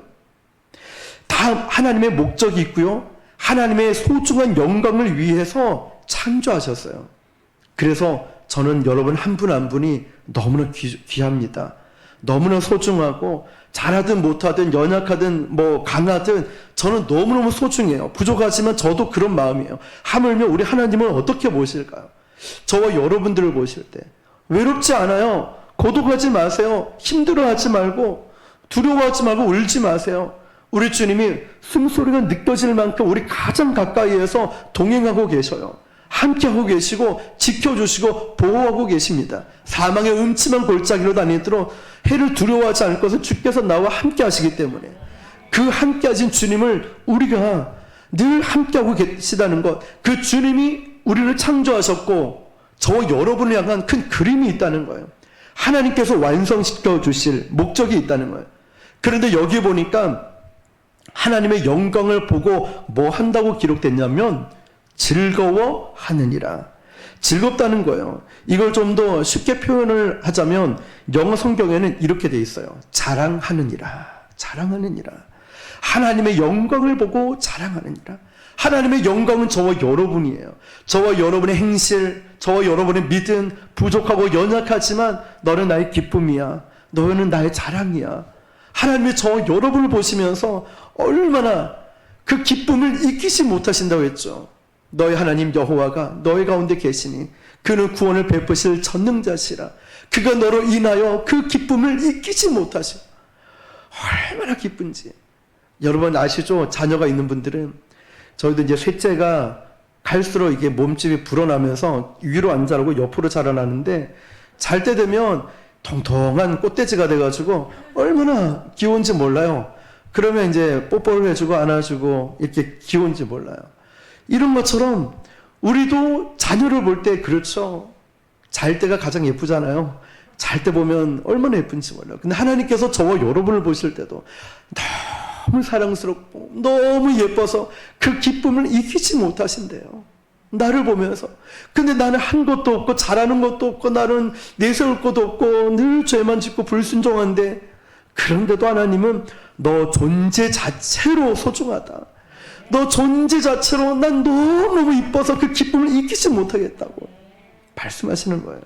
다 하나님의 목적이 있고요. 하나님의 소중한 영광을 위해서 창조하셨어요. 그래서 저는 여러분 한 분 한 분이 너무나 귀합니다. 너무나 소중하고, 잘하든 못하든 연약하든 강하든 저는 너무너무 소중해요. 부족하지만 저도 그런 마음이에요. 하물며 우리 하나님은 어떻게 보실까요? 저와 여러분들을 보실 때 외롭지 않아요. 고독하지 마세요. 힘들어하지 말고, 두려워하지 말고, 울지 마세요. 우리 주님이 숨소리가 느껴질 만큼 우리 가장 가까이에서 동행하고 계셔요. 함께하고 계시고 지켜주시고 보호하고 계십니다. 사망의 음침한 골짜기로 다니도록 해를 두려워하지 않을 것은 주께서 나와 함께 하시기 때문에, 그 함께 하신 주님을 우리가 늘 함께하고 계시다는 것, 그 주님이 우리를 창조하셨고 저와 여러분을 향한 큰 그림이 있다는 거예요. 하나님께서 완성시켜 주실 목적이 있다는 거예요. 그런데 여기 보니까 하나님의 영광을 보고 뭐 한다고 기록됐냐면 즐거워하느니라. 즐겁다는 거예요. 이걸 좀 더 쉽게 표현을 하자면 영어 성경에는 이렇게 돼 있어요. 자랑하느니라. 자랑하느니라. 하나님의 영광을 보고 자랑하느니라. 하나님의 영광은 저와 여러분이에요. 저와 여러분의 행실, 저와 여러분의 믿음, 부족하고 연약하지만 너는 나의 기쁨이야. 너는 나의 자랑이야. 하나님이 저와 여러분을 보시면서 얼마나 그 기쁨을 잊기지 못하신다고 했죠. 너희 하나님 여호와가 너희 가운데 계시니 그는 구원을 베푸실 전능자시라. 그가 너로 인하여 그 기쁨을 잊기지 못하시고, 얼마나 기쁜지. 여러분 아시죠? 자녀가 있는 분들은, 저희도 이제 셋째가 갈수록 이게 몸집이 불어나면서 위로 안 자라고 옆으로 자라나는데, 잘 때 되면 통통한 꽃돼지가 돼가지고 얼마나 귀여운지 몰라요. 그러면 이제 뽀뽀를 해주고 안아주고 이렇게 귀여운지 몰라요. 이런 것처럼 우리도 자녀를 볼 때 그렇죠. 잘 때가 가장 예쁘잖아요. 잘 때 보면 얼마나 예쁜지 몰라요. 근데 하나님께서 저와 여러분을 보실 때도 너무 사랑스럽고 너무 예뻐서 그 기쁨을 이기지 못하신대요. 나를 보면서. 근데 나는 한 것도 없고 잘하는 것도 없고 나는 내세울 것도 없고 늘 죄만 짓고 불순종한데, 그런데도 하나님은 너 존재 자체로 소중하다. 너 존재 자체로 난 너무너무 이뻐서 그 기쁨을 잊기지 못하겠다고 말씀하시는 거예요.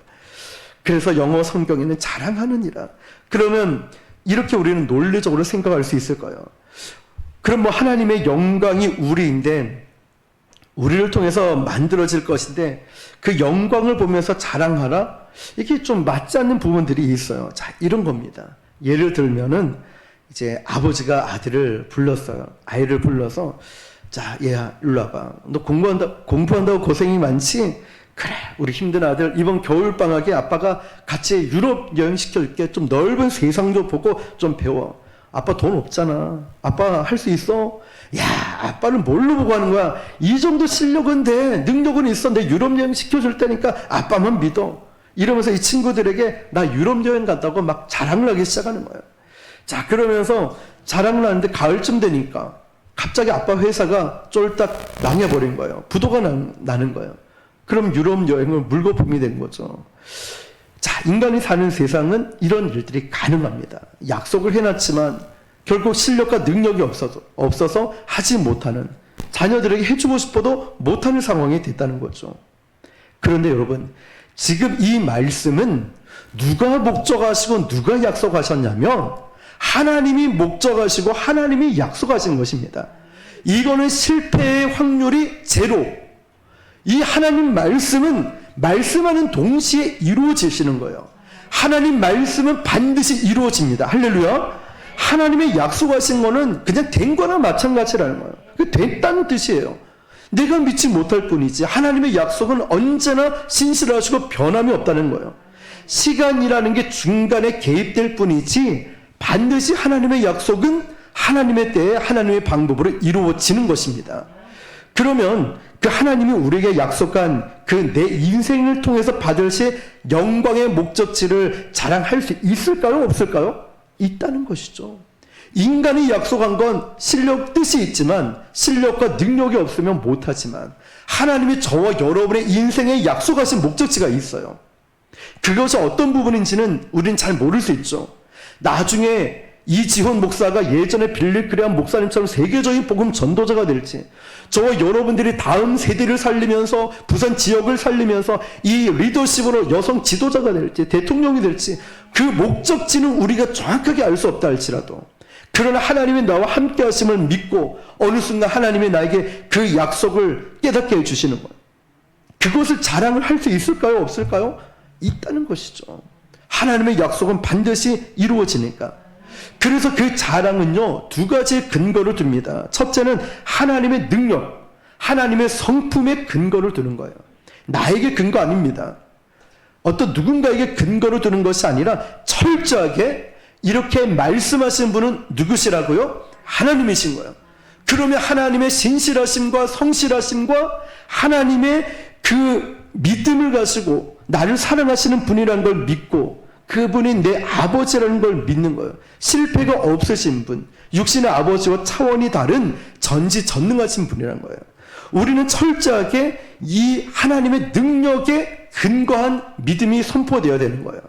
그래서 영어 성경에는 자랑하느니라. 그러면 이렇게 우리는 논리적으로 생각할 수 있을 거예요. 그럼 하나님의 영광이 우리인데, 우리를 통해서 만들어질 것인데 그 영광을 보면서 자랑하라? 이게 좀 맞지 않는 부분들이 있어요. 자, 이런 겁니다. 예를 들면은 이제 아버지가 아들을 불렀어요. 아이를 불러서, 자, 얘야, 일로 와봐. 너 공부한다고 고생이 많지? 그래, 우리 힘든 아들, 이번 겨울방학에 아빠가 같이 유럽 여행 시켜줄게. 좀 넓은 세상 좀 보고 좀 배워. 아빠 돈 없잖아. 아빠 할 수 있어? 야, 아빠는 뭘로 보고 하는 거야? 이 정도 실력은 돼. 능력은 있어. 내 유럽 여행 시켜줄 테니까 아빠만 믿어. 이러면서 이 친구들에게 나 유럽 여행 갔다고 막 자랑을 하기 시작하는 거예요. 자, 그러면서 자랑을 하는데 가을쯤 되니까 갑자기 아빠 회사가 쫄딱 망해버린 거예요. 부도가 나는 거예요. 그럼 유럽 여행은 물거품이 된 거죠. 자, 인간이 사는 세상은 이런 일들이 가능합니다. 약속을 해놨지만 결국 실력과 능력이 없어서 하지 못하는, 자녀들에게 해주고 싶어도 못하는 상황이 됐다는 거죠. 그런데 여러분, 지금 이 말씀은 누가 목적하시고 누가 약속하셨냐면 하나님이 목적하시고 하나님이 약속하신 것입니다. 이거는 실패의 확률이 제로. 이 하나님 말씀은 말씀하는 동시에 이루어지시는 거예요. 하나님 말씀은 반드시 이루어집니다. 할렐루야. 하나님의 약속하신 거는 그냥 된 거나 마찬가지라는 거예요. 그 됐다는 뜻이에요. 내가 믿지 못할 뿐이지 하나님의 약속은 언제나 신실하시고 변함이 없다는 거예요. 시간이라는 게 중간에 개입될 뿐이지 반드시 하나님의 약속은 하나님의 때에 하나님의 방법으로 이루어지는 것입니다. 그러면 그 하나님이 우리에게 약속한 그 내 인생을 통해서 받으실 영광의 목적지를 자랑할 수 있을까요? 없을까요? 있다는 것이죠. 인간이 약속한 건 실력 뜻이 있지만 실력과 능력이 없으면 못하지만 하나님이 저와 여러분의 인생에 약속하신 목적지가 있어요. 그것이 어떤 부분인지는 우리는 잘 모를 수 있죠. 나중에 이지훈 목사가 예전에 빌리 그레함 목사님처럼 세계적인 복음 전도자가 될지, 저와 여러분들이 다음 세대를 살리면서 부산 지역을 살리면서 이 리더십으로 여성 지도자가 될지 대통령이 될지 그 목적지는 우리가 정확하게 알 수 없다 할지라도, 그러나 하나님이 나와 함께 하심을 믿고 어느 순간 하나님이 나에게 그 약속을 깨닫게 해주시는 거예요. 그것을 자랑을 할 수 있을까요? 없을까요? 있다는 것이죠. 하나님의 약속은 반드시 이루어지니까. 그래서 그 자랑은요, 두 가지의 근거를 둡니다. 첫째는 하나님의 능력, 하나님의 성품의 근거를 두는 거예요. 나에게 근거 아닙니다. 어떤 누군가에게 근거를 두는 것이 아니라 철저하게 이렇게 말씀하신 분은 누구시라고요? 하나님이신 거예요. 그러면 하나님의 신실하심과 성실하심과 하나님의 그 믿음을 가지고 나를 사랑하시는 분이라는 걸 믿고 그분이 내 아버지라는 걸 믿는 거예요. 실패가 없으신 분, 육신의 아버지와 차원이 다른 전지전능하신 분이라는 거예요. 우리는 철저하게 이 하나님의 능력에 근거한 믿음이 선포되어야 되는 거예요.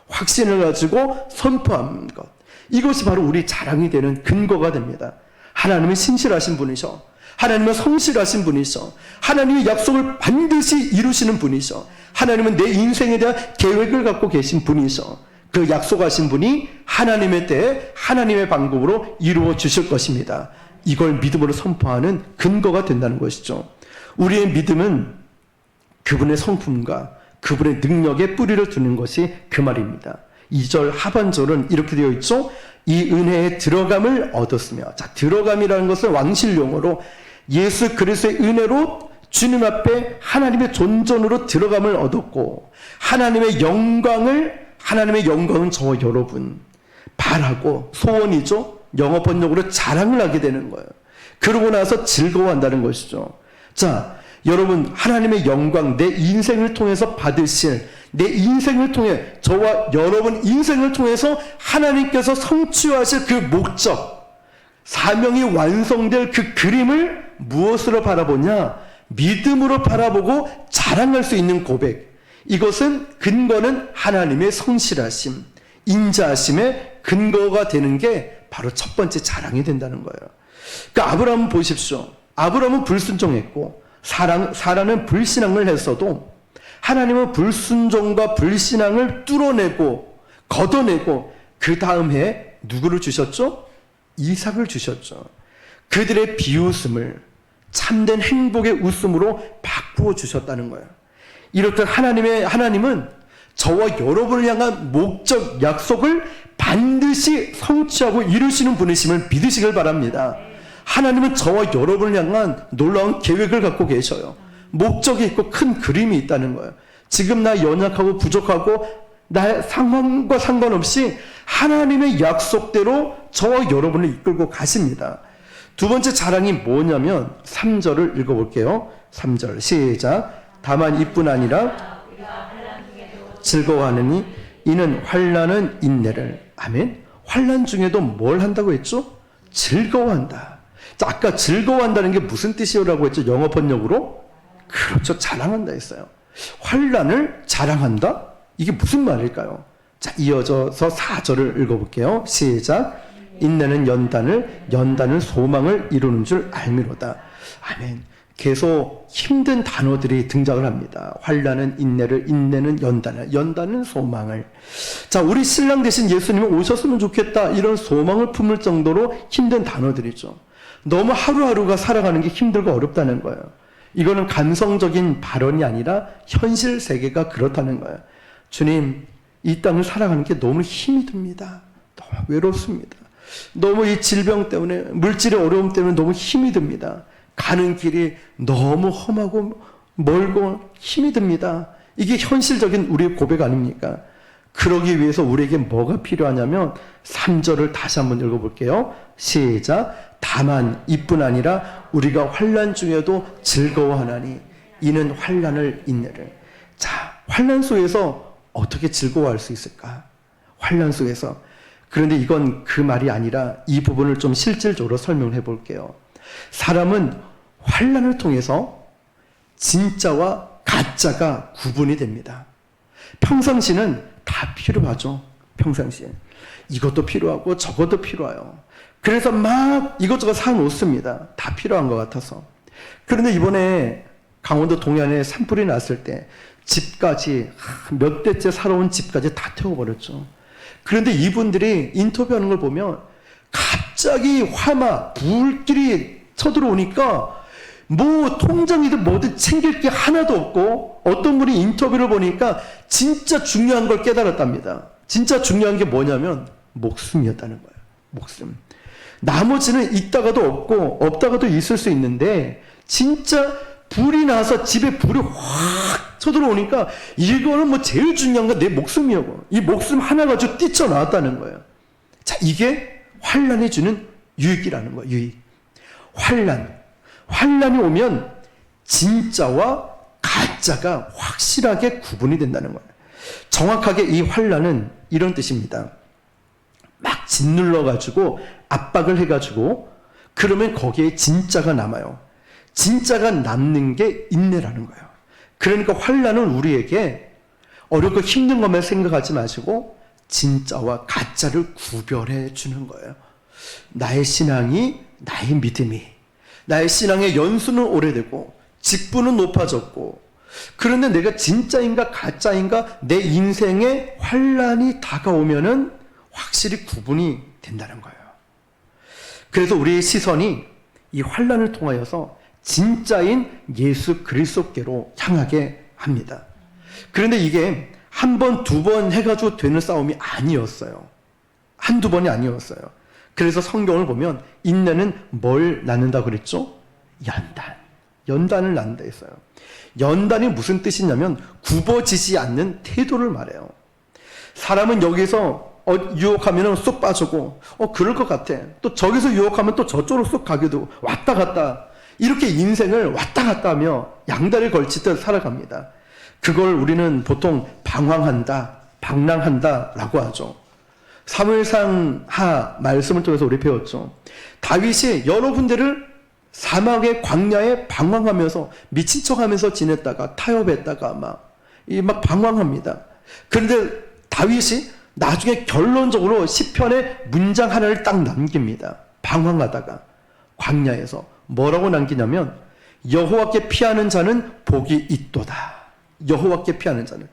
확신을 가지고 선포하는 것, 이것이 바로 우리 자랑이 되는 근거가 됩니다. 하나님은 신실하신 분이셔, 하나님은 성실하신 분이셔, 하나님의 약속을 반드시 이루시는 분이셔, 하나님은 내 인생에 대한 계획을 갖고 계신 분이셔, 그 약속하신 분이 하나님의 때에 하나님의 방법으로 이루어 주실 것입니다. 이걸 믿음으로 선포하는 근거가 된다는 것이죠. 우리의 믿음은 그분의 성품과 그분의 능력에 뿌리를 두는 것이 그 말입니다. 2절 하반절은 이렇게 되어 있죠. 이 은혜에 들어감을 얻었으며, 자, 들어감이라는 것은 왕실용어로 예수 그리스도의 은혜로 주님 앞에 하나님의 존전으로 들어감을 얻었고, 하나님의 영광은 저와 여러분 바라고 소원이죠. 영어 번역으로 자랑을 하게 되는 거예요. 그러고 나서 즐거워한다는 것이죠. 자, 여러분, 하나님의 영광, 내 인생을 통해서 받으실, 내 인생을 통해, 저와 여러분 인생을 통해서 하나님께서 성취하실 그 목적, 사명이 완성될 그 그림을 무엇으로 바라보냐? 믿음으로 바라보고 자랑할 수 있는 고백. 이것은 근거는 하나님의 성실하심, 인자하심의 근거가 되는 게 바로 첫 번째 자랑이 된다는 거예요. 그러니까 아브라함 보십시오. 아브라함은 불순종했고 사라는 불신앙을 했어도 하나님은 불순종과 불신앙을 뚫어내고 걷어내고 그 다음 해에 누구를 주셨죠? 이삭을 주셨죠. 그들의 비웃음을 참된 행복의 웃음으로 바꾸어 주셨다는 거예요. 이렇듯 하나님은 저와 여러분을 향한 목적 약속을 반드시 성취하고 이루시는 분이심을 믿으시길 바랍니다. 하나님은 저와 여러분을 향한 놀라운 계획을 갖고 계셔요. 목적이 있고 큰 그림이 있다는 거예요. 지금 나 연약하고 부족하고 나의 상황과 상관없이 하나님의 약속대로 저와 여러분을 이끌고 가십니다. 두 번째 자랑이 뭐냐면 3절을 읽어볼게요. 3절 시작. 다만 이뿐 아니라 즐거워하느니 이는 환난은 인내를. 아멘. 환난 중에도 뭘 한다고 했죠? 즐거워한다. 자, 아까 즐거워한다는 게 무슨 뜻이라고 했죠? 영어 번역으로? 그렇죠. 자랑한다 했어요. 환난을 자랑한다? 이게 무슨 말일까요? 자, 이어져서 4절을 읽어볼게요. 시작. 인내는 연단은 소망을 이루는 줄 알미로다. 아멘. 계속 힘든 단어들이 등장을 합니다. 환난은 인내를, 인내는 연단은 소망을. 자, 우리 신랑 대신 예수님이 오셨으면 좋겠다, 이런 소망을 품을 정도로 힘든 단어들이죠. 너무 하루하루가 살아가는 게 힘들고 어렵다는 거예요. 이거는 감성적인 발언이 아니라 현실 세계가 그렇다는 거예요. 주님, 이 땅을 살아가는 게 너무 힘이 듭니다. 너무 외롭습니다. 너무 이 질병 때문에, 물질의 어려움 때문에 너무 힘이 듭니다. 가는 길이 너무 험하고 멀고 힘이 듭니다. 이게 현실적인 우리의 고백 아닙니까? 그러기 위해서 우리에게 뭐가 필요하냐면 3절을 다시 한번 읽어볼게요. 시작. 다만 이뿐 아니라 우리가 환난 중에도 즐거워하나니 이는 환난을 인내를. 자, 환난 속에서 어떻게 즐거워할 수 있을까? 환난 속에서. 그런데 이건 그 말이 아니라 이 부분을 좀 실질적으로 설명해 볼게요. 사람은 환난을 통해서 진짜와 가짜가 구분이 됩니다. 평상시는 다 필요하죠. 평상시에. 이것도 필요하고 저것도 필요해요. 그래서 막 이것저것 사놓습니다. 다 필요한 것 같아서. 그런데 이번에 강원도 동해안에 산불이 났을 때 집까지 몇 대째 살아온 집까지 다 태워버렸죠. 그런데 이분들이 인터뷰하는 걸 보면 갑자기 화마, 불길이 쳐들어오니까 뭐 통장이든 뭐든 챙길 게 하나도 없고 어떤 분이 인터뷰를 보니까 진짜 중요한 걸 깨달았답니다. 진짜 중요한 게 뭐냐면 목숨이었다는 거예요. 목숨. 나머지는 있다가도 없고 없다가도 있을 수 있는데 진짜 불이 나서 집에 불이 확 쳐들어오니까 이거는 뭐 제일 중요한 건 내 목숨이었고 이 목숨 하나 가지고 뛰쳐나왔다는 거예요. 자, 이게 환난이 주는 유익이라는 거예요. 유익. 환난이 오면 진짜와 가짜가 확실하게 구분이 된다는 거예요. 정확하게 이 환난은 이런 뜻입니다. 막 짓눌러 가지고 압박을 해 가지고 그러면 거기에 진짜가 남아요. 진짜가 남는 게 인내라는 거예요. 그러니까 환난은 우리에게 어렵고 힘든 것만 생각하지 마시고 진짜와 가짜를 구별해 주는 거예요. 나의 신앙이, 나의 믿음이, 나의 신앙의 연수는 오래되고 직분은 높아졌고 그런데 내가 진짜인가 가짜인가 내 인생에 환난이 다가오면은 확실히 구분이 된다는 거예요. 그래서 우리의 시선이 이 환난을 통하여서 진짜인 예수 그리스도께로 향하게 합니다. 그런데 이게 한 번, 두 번 해가지고 되는 싸움이 아니었어요. 한두 번이 아니었어요. 그래서 성경을 보면 인내는 뭘 낳는다고 그랬죠? 연단을 낳는다 했어요. 연단이 무슨 뜻이냐면 굽어지지 않는 태도를 말해요. 사람은 여기서 유혹하면 쏙 빠지고 그럴 것 같아. 또 저기서 유혹하면 또 저쪽으로 쏙 가기도 왔다 갔다. 이렇게 인생을 왔다 갔다 하며 양다리를 걸치듯 살아갑니다. 그걸 우리는 보통 방랑한다 라고 하죠. 사무엘상 하 말씀을 통해서 우리 배웠죠. 다윗이 여러 군데를 사막의 광야에 방황하면서 미친 척하면서 지냈다가 타협했다가 막 방황합니다. 그런데 다윗이 나중에 결론적으로 시편의 문장 하나를 딱 남깁니다. 방황하다가 광야에서 뭐라고 남기냐면 여호와께 피하는 자는 복이 있도다. 여호와께 피하는 자는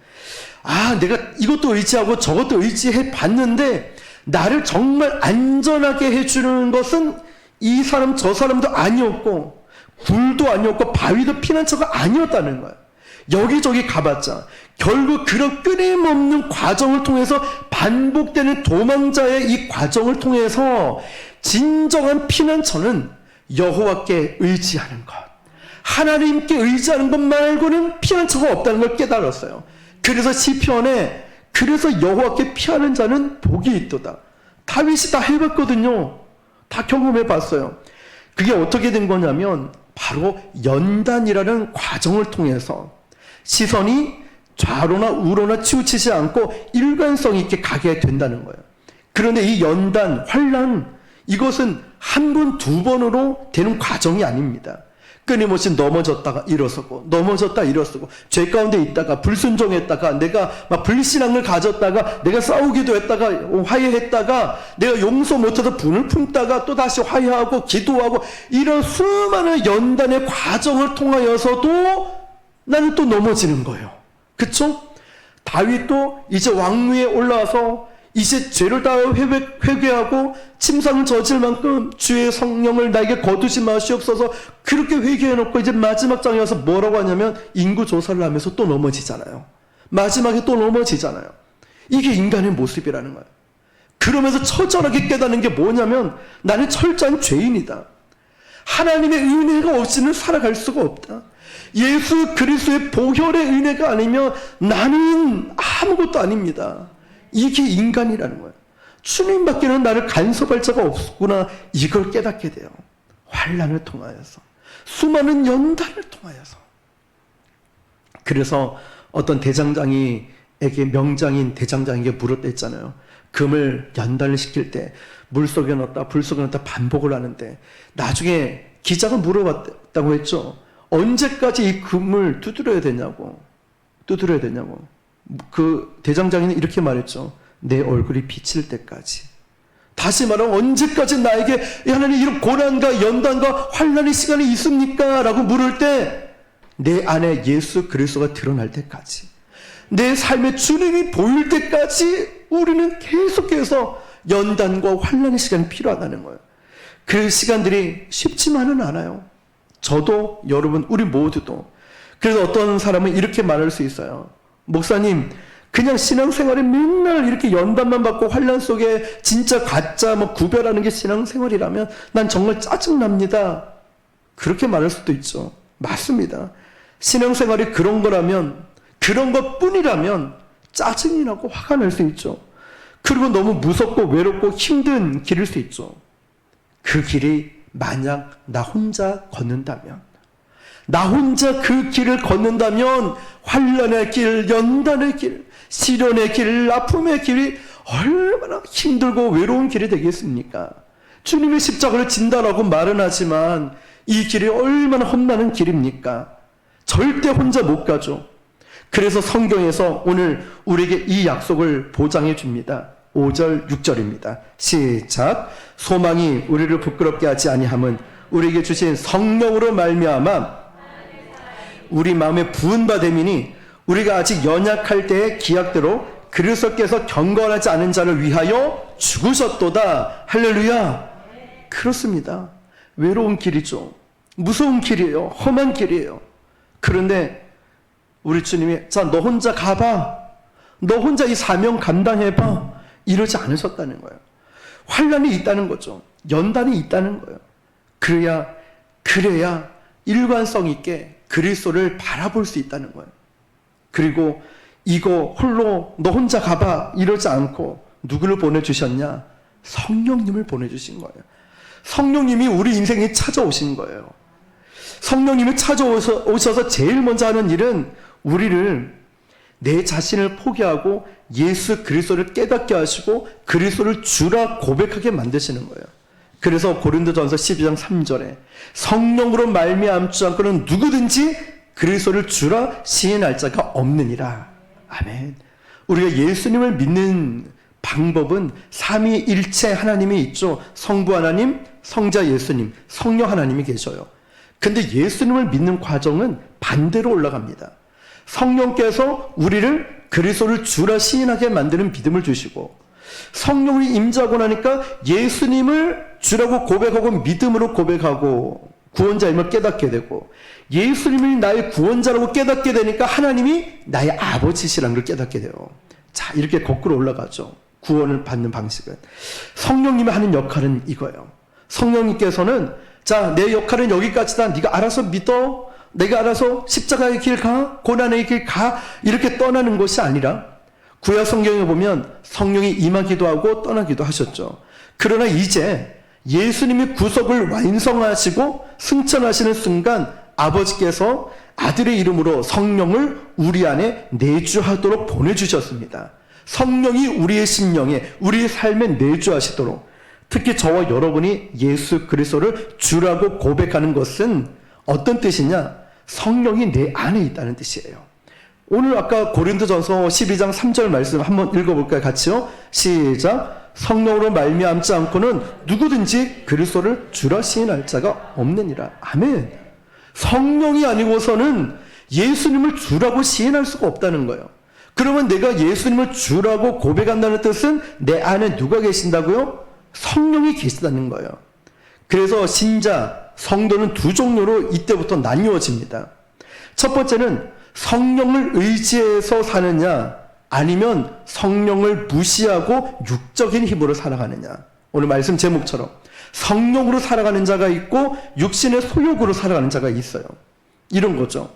내가 이것도 의지하고 저것도 의지해 봤는데 나를 정말 안전하게 해주는 것은 이 사람 저 사람도 아니었고 굴도 아니었고 바위도 피난처가 아니었다는 거예요. 여기저기 가봤자 결국 그런 끊임없는 과정을 통해서 반복되는 도망자의 이 과정을 통해서 진정한 피난처는 여호와께 의지하는 것, 하나님께 의지하는 것 말고는 피난처가 없다는 걸 깨달았어요. 그래서 시편에 그래서 여호와께 피하는 자는 복이 있도다. 다윗이 다 해봤거든요. 다 경험해 봤어요. 그게 어떻게 된 거냐면 바로 연단이라는 과정을 통해서 시선이 좌로나 우로나 치우치지 않고 일관성 있게 가게 된다는 거예요. 그런데 이 연단, 환난 이것은 한 번, 두 번으로 되는 과정이 아닙니다. 끊임없이 넘어졌다가 일어서고 넘어졌다 일어서고 죄 가운데 있다가 불순종했다가 내가 막 불신앙을 가졌다가 내가 싸우기도 했다가 화해했다가 내가 용서 못해서 분을 품다가 또 다시 화해하고 기도하고 이런 수많은 연단의 과정을 통하여서도 나는 또 넘어지는 거예요. 그쵸? 다윗도 이제 왕위에 올라와서 이제 죄를 다 회개하고 침상을 저질 만큼 주의 성령을 나에게 거두지 마시옵소서 그렇게 회개해놓고 이제 마지막 장에 와서 뭐라고 하냐면 인구조사를 하면서 또 넘어지잖아요. 마지막에 또 넘어지잖아요. 이게 인간의 모습이라는 거예요. 그러면서 처절하게 깨닫는 게 뭐냐면 나는 철저한 죄인이다. 하나님의 은혜가 없이는 살아갈 수가 없다. 예수 그리스도의 보혈의 은혜가 아니면 나는 아무것도 아닙니다. 이게 인간이라는 거예요. 주님밖에는 나를 간섭할 자가 없구나, 이걸 깨닫게 돼요. 환난을 통하여서, 수많은 연단을 통하여서. 그래서 어떤 대장장이에게, 명장인 대장장이에게 물었다 했잖아요. 금을 연단을 시킬 때 물속에 넣었다 불속에 넣었다 반복을 하는데, 나중에 기자가 물어봤다고 했죠. 언제까지 이 금을 두드려야 되냐고. 그 대장장이는 이렇게 말했죠. 내 얼굴이 비칠 때까지. 다시 말하면 언제까지 나에게 하나님 이런 고난과 연단과 환난의 시간이 있습니까? 라고 물을 때 내 안에 예수 그리스도가 드러날 때까지, 내 삶의 주님이 보일 때까지 우리는 계속해서 연단과 환난의 시간이 필요하다는 거예요. 그 시간들이 쉽지만은 않아요. 저도, 여러분, 우리 모두도. 그래서 어떤 사람은 이렇게 말할 수 있어요. 목사님, 그냥 신앙생활에 맨날 이렇게 연단만 받고 환난 속에 진짜 가짜 구별하는 게 신앙생활이라면 난 정말 짜증납니다. 그렇게 말할 수도 있죠. 맞습니다. 신앙생활이 그런 거라면, 그런 것뿐이라면 짜증이 나고 화가 날 수 있죠. 그리고 너무 무섭고 외롭고 힘든 길일 수 있죠. 그 길이 만약 나 혼자 걷는다면, 나 혼자 그 길을 걷는다면 환난의 길, 연단의 길, 시련의 길, 아픔의 길이 얼마나 힘들고 외로운 길이 되겠습니까? 주님의 십자가를 진다라고 말은 하지만 이 길이 얼마나 험난한 길입니까? 절대 혼자 못 가죠. 그래서 성경에서 오늘 우리에게 이 약속을 보장해 줍니다. 5절, 6절입니다. 시작. 소망이 우리를 부끄럽게 하지 아니함은 우리에게 주신 성령으로 말미암아 우리 마음에 부은 바 됨이니 우리가 아직 연약할 때의 기약대로 그리스도께서 경건하지 않은 자를 위하여 죽으셨도다. 할렐루야. 그렇습니다. 외로운 길이죠. 무서운 길이에요. 험한 길이에요. 그런데 우리 주님이 자, 너 혼자 가봐. 너 혼자 이 사명 감당해봐. 이러지 않으셨다는 거예요. 환난이 있다는 거죠. 연단이 있다는 거예요. 그래야 일관성 있게 그리스도를 바라볼 수 있다는 거예요. 그리고 이거 홀로 너 혼자 가봐 이러지 않고 누구를 보내주셨냐? 성령님을 보내주신 거예요. 성령님이 우리 인생에 찾아오신 거예요. 성령님이 찾아오셔서 제일 먼저 하는 일은 우리를, 내 자신을 포기하고 예수 그리스도를 깨닫게 하시고 그리스도를 주라 고백하게 만드시는 거예요. 그래서 고린도전서 12장 3절에 성령으로 말미암지 않고는 누구든지 그리스도를 주라 시인할 자가 없느니라. 아멘. 우리가 예수님을 믿는 방법은 삼위일체 하나님이 있죠. 성부 하나님, 성자 예수님, 성령 하나님이 계셔요. 근데 예수님을 믿는 과정은 반대로 올라갑니다. 성령께서 우리를 그리스도를 주라 시인하게 만드는 믿음을 주시고, 성령이 임재하고 나니까 예수님을 주라고 고백하고 믿음으로 고백하고 구원자임을 깨닫게 되고, 예수님이 나의 구원자라고 깨닫게 되니까 하나님이 나의 아버지시라는 걸 깨닫게 돼요. 자, 이렇게 거꾸로 올라가죠. 구원을 받는 방식은. 성령님이 하는 역할은 이거예요. 성령님께서는 자, 내 역할은 여기까지다. 네가 알아서 믿어. 내가 알아서 십자가의 길 가. 고난의 길 가. 이렇게 떠나는 것이 아니라, 구약 성경에 보면 성령이 임하기도 하고 떠나기도 하셨죠. 그러나 이제 예수님이 구속을 완성하시고 승천하시는 순간 아버지께서 아들의 이름으로 성령을 우리 안에 내주하도록 보내주셨습니다. 성령이 우리의 심령에, 우리의 삶에 내주하시도록. 특히 저와 여러분이 예수 그리스도를 주라고 고백하는 것은 어떤 뜻이냐? 성령이 내 안에 있다는 뜻이에요. 오늘 아까 고린도전서 12장 3절 말씀 한번 읽어볼까요? 같이요. 시작. 성령으로 말미암지 않고는 누구든지 그리스도를 주라 시인할 자가 없느니라. 아멘. 성령이 아니고서는 예수님을 주라고 시인할 수가 없다는 거예요. 그러면 내가 예수님을 주라고 고백한다는 뜻은 내 안에 누가 계신다고요? 성령이 계시다는 거예요. 그래서 신자, 성도는 두 종류로 이때부터 나뉘어집니다. 첫 번째는 성령을 의지해서 사느냐, 아니면 성령을 무시하고 육적인 힘으로 살아가느냐. 오늘 말씀 제목처럼 성령으로 살아가는 자가 있고 육신의 소욕으로 살아가는 자가 있어요. 이런 거죠.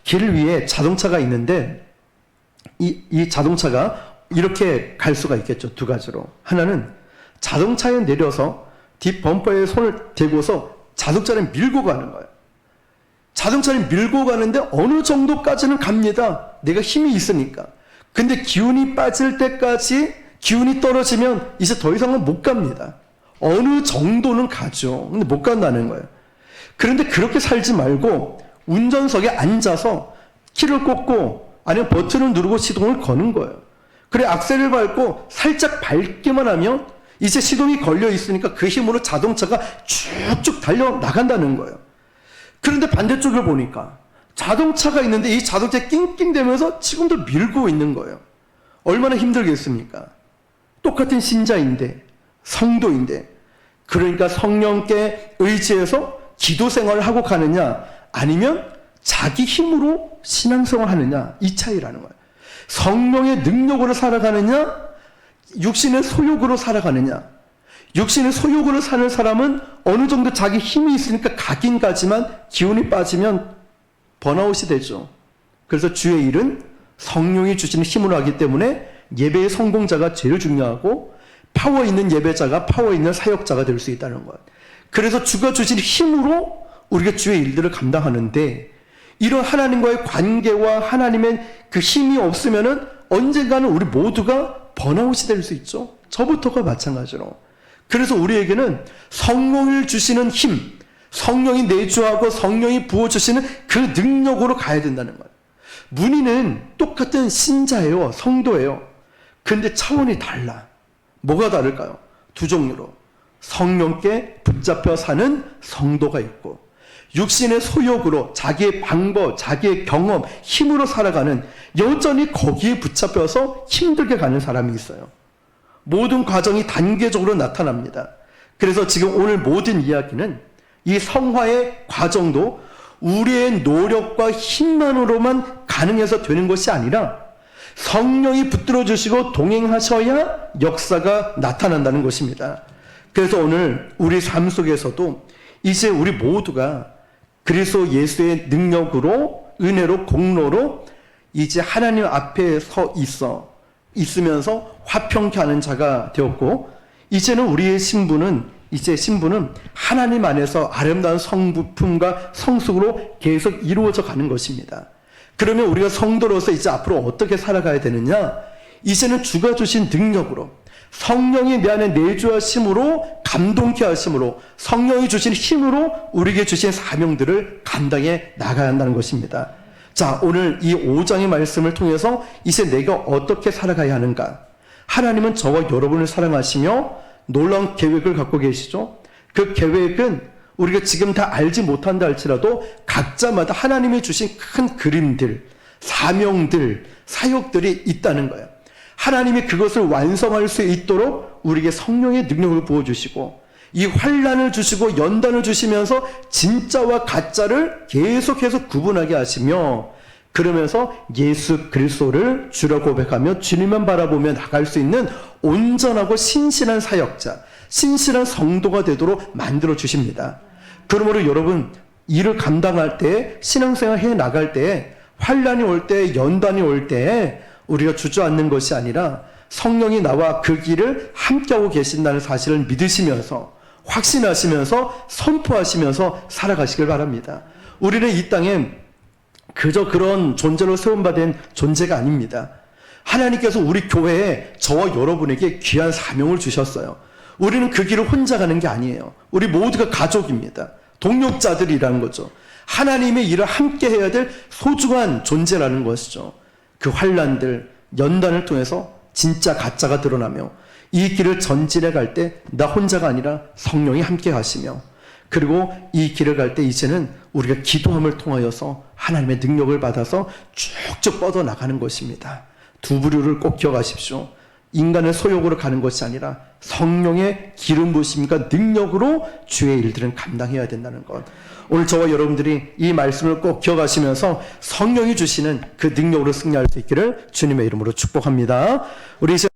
길 위에 자동차가 있는데 이 자동차가 이렇게 갈 수가 있겠죠. 두 가지로. 하나는 자동차에 내려서 뒷 범퍼에 손을 대고서 자동차를 밀고 가는 거예요. 자동차를 밀고 가는데 어느 정도까지는 갑니다. 내가 힘이 있으니까. 근데 기운이 빠질 때까지, 기운이 떨어지면 이제 더 이상은 못 갑니다. 어느 정도는 가죠. 근데 못 간다는 거예요. 그런데 그렇게 살지 말고 운전석에 앉아서 키를 꽂고 아니면 버튼을 누르고 시동을 거는 거예요. 그래 악셀을 밟고 살짝 밟기만 하면 이제 시동이 걸려 있으니까 그 힘으로 자동차가 쭉쭉 달려 나간다는 거예요. 그런데 반대쪽을 보니까 자동차가 있는데 이 자동차에 낑낑대면서 지금도 밀고 있는 거예요. 얼마나 힘들겠습니까? 똑같은 신자인데, 성도인데, 그러니까 성령께 의지해서 기도 생활을 하고 가느냐, 아니면 자기 힘으로 신앙생활을 하느냐, 이 차이라는 거예요. 성령의 능력으로 살아가느냐, 육신의 소욕으로 살아가느냐. 육신의 소욕으로 사는 사람은 어느 정도 자기 힘이 있으니까 가긴 가지만 기운이 빠지면 번아웃이 되죠. 그래서 주의 일은 성령이 주시는 힘으로 하기 때문에 예배의 성공자가 제일 중요하고 파워 있는 예배자가 파워 있는 사역자가 될 수 있다는 것. 그래서 주가 주신 힘으로 우리가 주의 일들을 감당하는데 이런 하나님과의 관계와 하나님의 그 힘이 없으면은 언젠가는 우리 모두가 번아웃이 될 수 있죠. 저부터가 마찬가지로. 그래서 우리에게는 성령을 주시는 힘, 성령이 내주하고 성령이 부어주시는 그 능력으로 가야 된다는 거예요. 문의는 똑같은 신자예요. 성도예요. 근데 차원이 달라. 뭐가 다를까요? 두 종류로. 성령께 붙잡혀 사는 성도가 있고 육신의 소욕으로 자기의 방법, 자기의 경험, 힘으로 살아가는 여전히 거기에 붙잡혀서 힘들게 가는 사람이 있어요. 모든 과정이 단계적으로 나타납니다. 그래서 지금 오늘 모든 이야기는 이 성화의 과정도 우리의 노력과 힘만으로만 가능해서 되는 것이 아니라 성령이 붙들어 주시고 동행하셔야 역사가 나타난다는 것입니다. 그래서 오늘 우리 삶 속에서도 이제 우리 모두가 그리스도 예수의 능력으로, 은혜로, 공로로 이제 하나님 앞에 서 있으면서 화평케 하는 자가 되었고, 이제는 우리의 신분은 하나님 안에서 아름다운 성품과 성숙으로 계속 이루어져 가는 것입니다. 그러면 우리가 성도로서 이제 앞으로 어떻게 살아가야 되느냐? 이제는 주가 주신 능력으로, 성령이 내 안에 내주하심으로, 감동케 하심으로, 성령이 주신 힘으로 우리에게 주신 사명들을 감당해 나가야 한다는 것입니다. 자, 오늘 이 5장의 말씀을 통해서 이제 내가 어떻게 살아가야 하는가? 하나님은 저와 여러분을 사랑하시며 놀라운 계획을 갖고 계시죠. 그 계획은 우리가 지금 다 알지 못한다 할지라도 각자마다 하나님이 주신 큰 그림들, 사명들, 사역들이 있다는 거예요. 하나님이 그것을 완성할 수 있도록 우리에게 성령의 능력을 부어주시고 이 환난을 주시고 연단을 주시면서 진짜와 가짜를 계속해서 구분하게 하시며 그러면서 예수 그리스도를 주라 고백하며 주님만 바라보며 나갈 수 있는 온전하고 신실한 사역자, 신실한 성도가 되도록 만들어 주십니다. 그러므로 여러분 일을 감당할 때, 신앙생활 해 나갈 때, 환난이 올 때, 연단이 올 때 우리가 주저앉는 것이 아니라 성령이 나와 그 길을 함께하고 계신다는 사실을 믿으시면서 확신하시면서 선포하시면서 살아가시길 바랍니다. 우리는 이 땅에 그저 그런 존재로 세움받은 존재가 아닙니다. 하나님께서 우리 교회에 저와 여러분에게 귀한 사명을 주셨어요. 우리는 그 길을 혼자 가는 게 아니에요. 우리 모두가 가족입니다. 동력자들이라는 거죠. 하나님의 일을 함께 해야 될 소중한 존재라는 것이죠. 그 환난들, 연단을 통해서 진짜 가짜가 드러나며 이 길을 전진해 갈 때 나 혼자가 아니라 성령이 함께 하시며 그리고 이 길을 갈 때 이제는 우리가 기도함을 통하여서 하나님의 능력을 받아서 쭉쭉 뻗어나가는 것입니다. 두 부류를 꼭 기억하십시오. 인간의 소욕으로 가는 것이 아니라 성령의 기름 부으심과 능력으로 주의 일들은 감당해야 된다는 것. 오늘 저와 여러분들이 이 말씀을 꼭 기억하시면서 성령이 주시는 그 능력으로 승리할 수 있기를 주님의 이름으로 축복합니다. 우리 이제